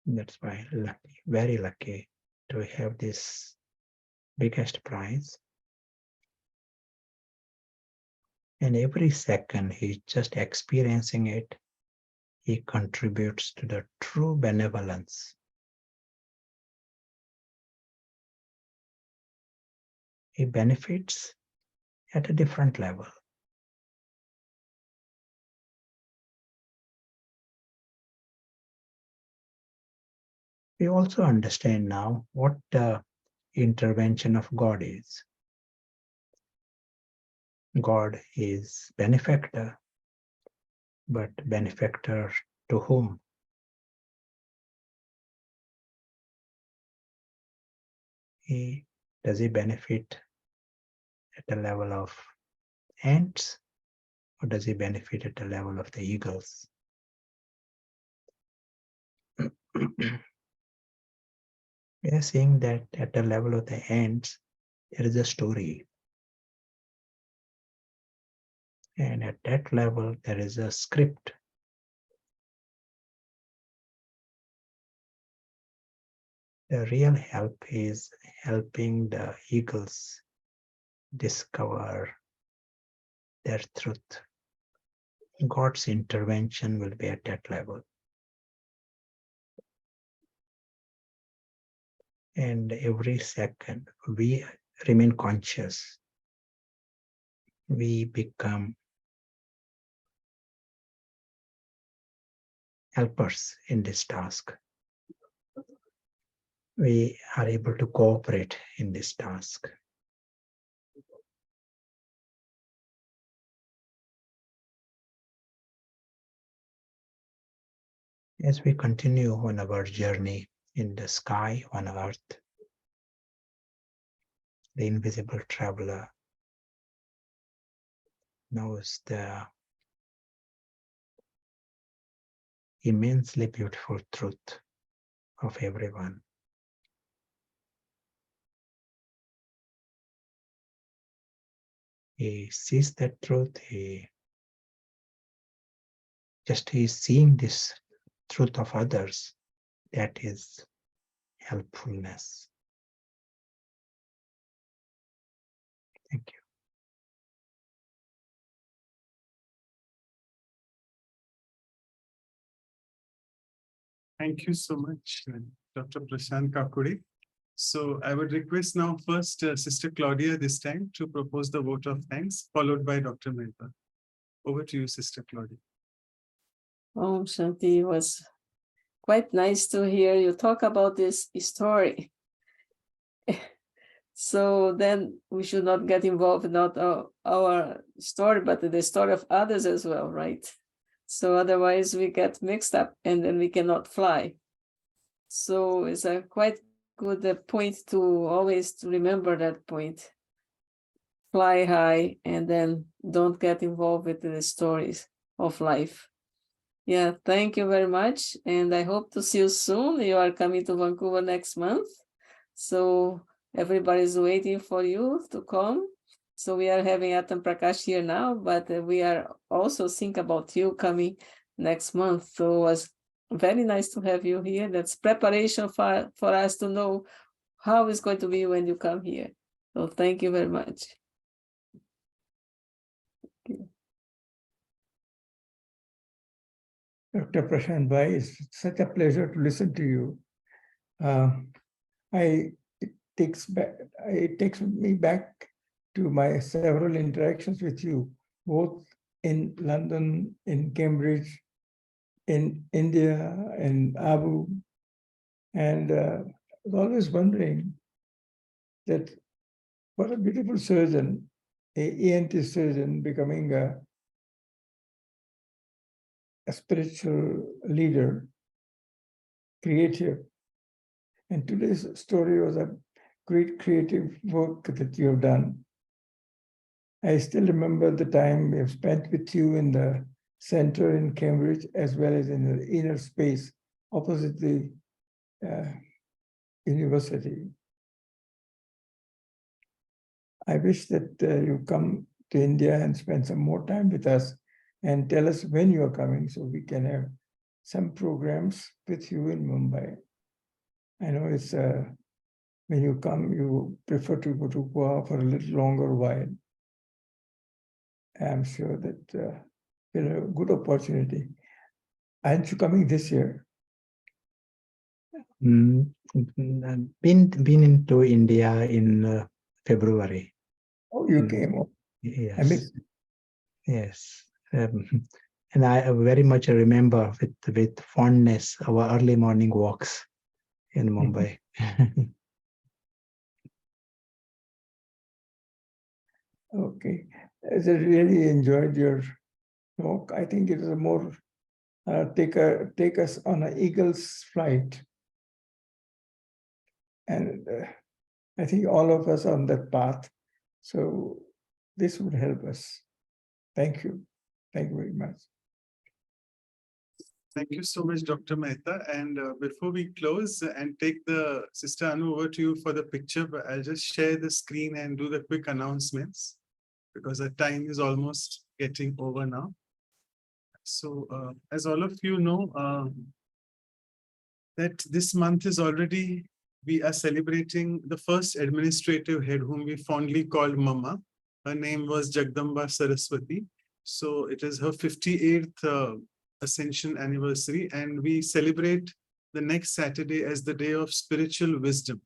That's why lucky, very lucky to have this biggest prize. And every second he's just experiencing it, he contributes to the true benevolence. He benefits at a different level. We also understand now what the intervention of God is. God is benefactor, but benefactor to whom? Does he benefit at the level of ants, or does he benefit at the level of the eagles? We are seeing that at the level of the ants, there is a story. And at that level, there is a script. The real help is helping the eagles discover their truth. God's intervention will be at that level. And every second we remain conscious, we become helpers in this task. We are able to cooperate in this task. As we continue on our journey in the sky on earth, the invisible traveler knows the immensely beautiful truth of everyone. He sees that truth, he is seeing this truth of others. That is helpfulness. Thank you. Thank you so much, Dr. Prashant Kakoday. So I would request now first Sister Claudia this time to propose the vote of thanks, followed by Dr. Mehta. Over to you, Sister Claudia. Oh, Shanti, it was quite nice to hear you talk about this story. So then we should not get involved in not our story, but the story of others as well, right? So otherwise we get mixed up and then we cannot fly. So it's a quite good point to always to remember that point. Fly high and then don't get involved with the stories of life. Yeah, thank you very much. And I hope to see you soon. You are coming to Vancouver next month. So everybody's waiting for you to come. So we are having Atam Prakash here now, but we are also thinking about you coming next month. So it was very nice to have you here. That's preparation for us to know how it's going to be when you come here. So thank you very much. Dr. Prashant Bhai, it's such a pleasure to listen to you. It takes me back to my several interactions with you, both in London, in Cambridge, in India, in Abu, and I was always wondering that what a beautiful surgeon, a ENT surgeon becoming a spiritual leader, creative. And today's story was a great creative work that you have done. I still remember the time we have spent with you in the center in Cambridge, as well as in the inner space opposite the university. I wish that you come to India and spend some more time with us and tell us when you are coming so we can have some programs with you in Mumbai. I know it's when you come, you prefer to go to Goa for a little longer while. I'm sure that it's a good opportunity. Aren't you coming this year? Been into India in February. Oh, you came. Yes. I missed it. Yes. And I very much remember with fondness our early morning walks in Mumbai. Okay. I really enjoyed your talk. I think it was a more take us on an eagle's flight. And I think all of us on that path. So this would help us. Thank you. Thank you very much. Thank you so much, Dr. Mehta. And before we close and take the Sister Anu over to you for the picture, but I'll just share the screen and do the quick announcements because the time is almost getting over now. So as all of you know, that this month is already, we are celebrating the first administrative head whom we fondly called Mama. Her name was Jagdamba Saraswati. So it is her 58th Ascension anniversary, and we celebrate the next Saturday as the day of spiritual wisdom.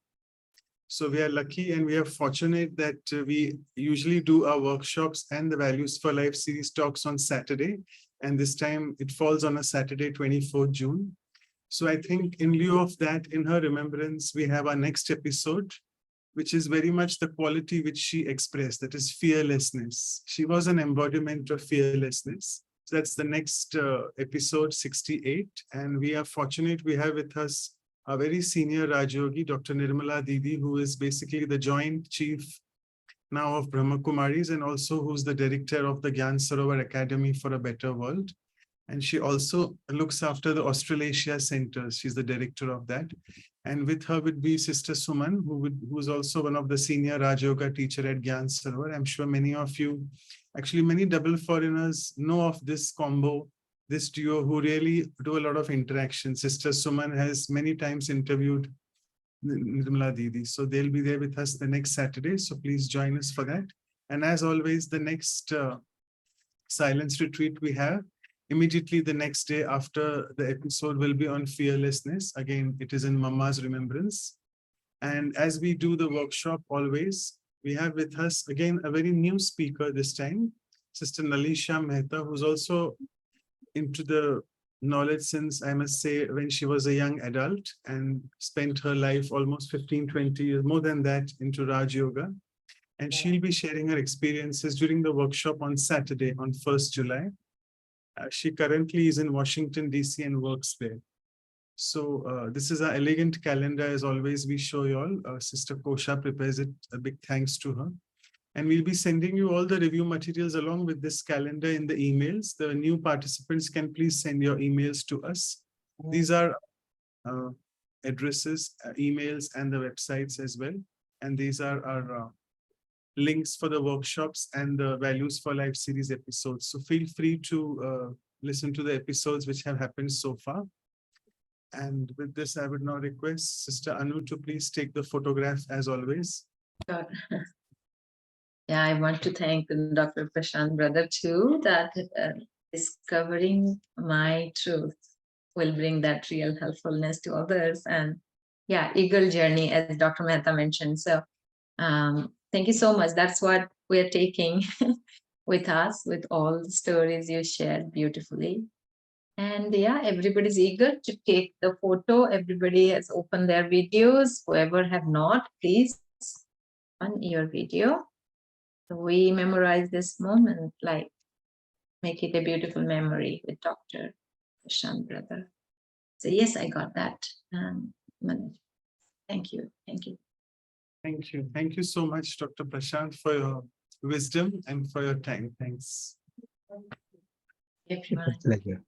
So we are lucky and we are fortunate that we usually do our workshops and the Values for Life series talks on Saturday. And this time it falls on a Saturday, 24th June. So I think in lieu of that, in her remembrance, we have our next episode, which is very much the quality which she expressed, that is fearlessness. She was an embodiment of fearlessness. So that's the next episode 68. And we are fortunate we have with us a very senior Rajyogi, Dr. Nirmala Didi, who is basically the Joint Chief now of Brahma Kumaris and also who's the director of the Gyan Sarovar Academy for a Better World. And she also looks after the Australasia Centers. She's the director of that. And with her would be Sister Suman, who's also one of the senior Raj Yoga teacher at Gyan Sarovar. I'm sure many of you, actually many double foreigners know of this combo, this duo who really do a lot of interaction. Sister Suman has many times interviewed Nirmala Didi. So they'll be there with us the next Saturday. So please join us for that. And as always, the next silence retreat we have, immediately the next day after the episode will be on fearlessness. Again, it is in Mama's remembrance. And as we do the workshop always, we have with us again a very new speaker this time, Sister Nalisha Mehta, who's also into the knowledge since, I must say, when she was a young adult and spent her life almost 15, 20 years, more than that, into Raj Yoga. And she'll be sharing her experiences during the workshop on Saturday, on 1st July. She currently is in Washington, DC and works there. So this is our elegant calendar. As always, we show you all. Sister Kosha prepares it. A big thanks to her. And we'll be sending you all the review materials along with this calendar in the emails. The new participants can please send your emails to us. These are addresses, emails, and the websites as well. And these are our links for the workshops and the Values for Life series episodes. So feel free to listen to the episodes which have happened so far. And with this, I would now request Sister Anu to please take the photograph as always. Sure. Yeah, I want to thank Dr. Prashant brother too, that discovering my truth will bring that real helpfulness to others. And yeah, eagle journey, as Dr. Mehta mentioned. So thank you so much. That's what we're taking with us, with all the stories you shared beautifully. And yeah, everybody's eager to take the photo. Everybody has opened their videos. Whoever have not, please on your video. We memorize this moment, like make it a beautiful memory with Dr. Prashant brother. So yes, I got that. Thank you. Thank you. Thank you. Thank you so much, Dr. Prashant, for your wisdom and for your time. Thanks. Everyone. Pleasure.